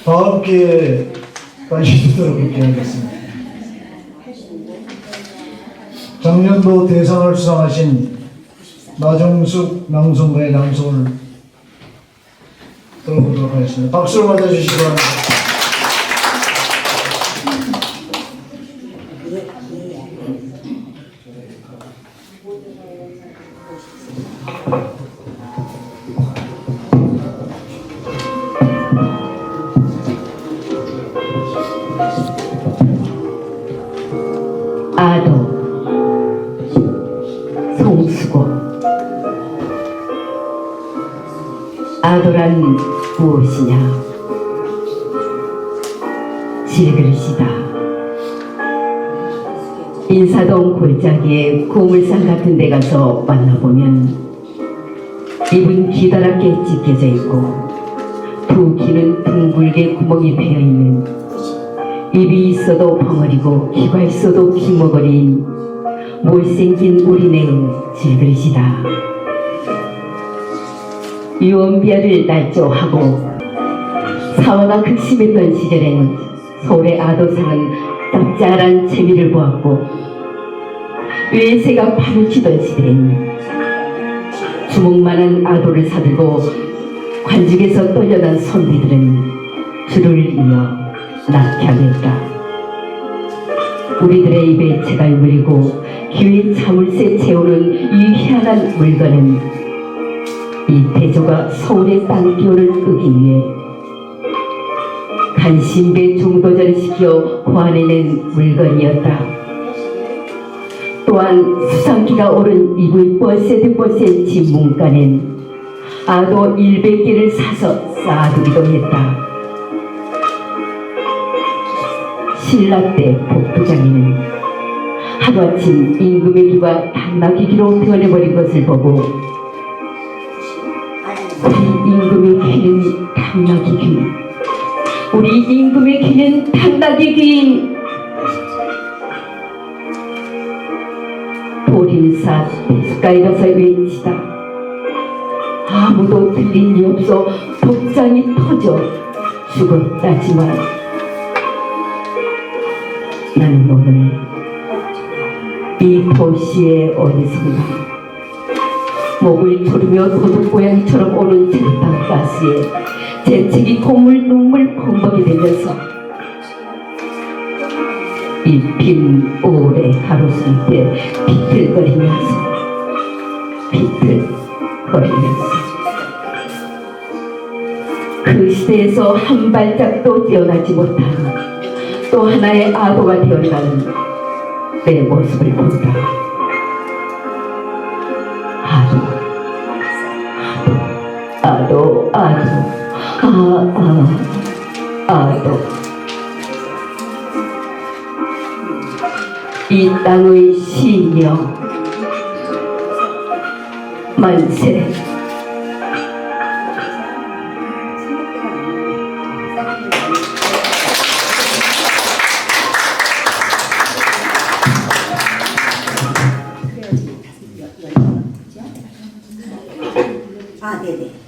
다음 기회까지 있도록 그렇게 하겠습니다. 작년도 대상을 수상하신 나정숙 낭송가의 낭송을 들어보도록 하겠습니다. 박수를 맞아주시기 바랍니다. 아도 송수고 아도란 무엇이냐? 질그릇이다. 인사동 골짜기에 고물상 같은 데 가서 만나보면 입은 기다랗게 찢겨져 있고 두 귀는 둥글게 구멍이 베어있는, 입이 있어도 벙어리고 귀가 있어도 귀머거리인 못생긴 우리네의 질그릇이다. 유언비어를 날조하고 사화가 극심했던 시절엔 서울의 아도상은 짭짤한 재미를 보았고, 외세가 판을 치던 시대엔 주먹만한 아도를 사들고 관직에서 떨려난 선비들은 줄을 이어 낙향했다. 우리들의 입에 채갈 물리고 귀에 자물쇠 채우는 이 희한한 물건은 이 태조가 서울의 땅기호를 끄기 위해 간신배 중도전을 시켜 고안해낸 물건이었다. 또한 수상기가 오른 이불 뻘새듯뻘새 집 문간엔 아도 100개를 사서 쌓아두기도 했다. 신라 때 복부장에는 하루아침 임금의 귀가 당나귀귀로 변해버린 것을 보고 우리 임금의 귀는 당나귀 귀, 우리 임금의 귀는 당나귀 귀, 보림사 배숫가에 가서 외치다. 아무도 들린 이 없어 복장이 터져 죽었다지만 나는 오늘 이 도시의 어디선가 목을 조르며 도둑고양이처럼 오는 제땅 가스에 재채기 콧물 눈물 범벅이 되면서 이 빈 오래 가로수 밑에 비틀거리면서 그 시대에서 한 발짝도 뛰어나지 못한 또 하나의 아도가 되어가는 내 모습을 본다. 아도. 이 땅의 시녀 만세. 네네.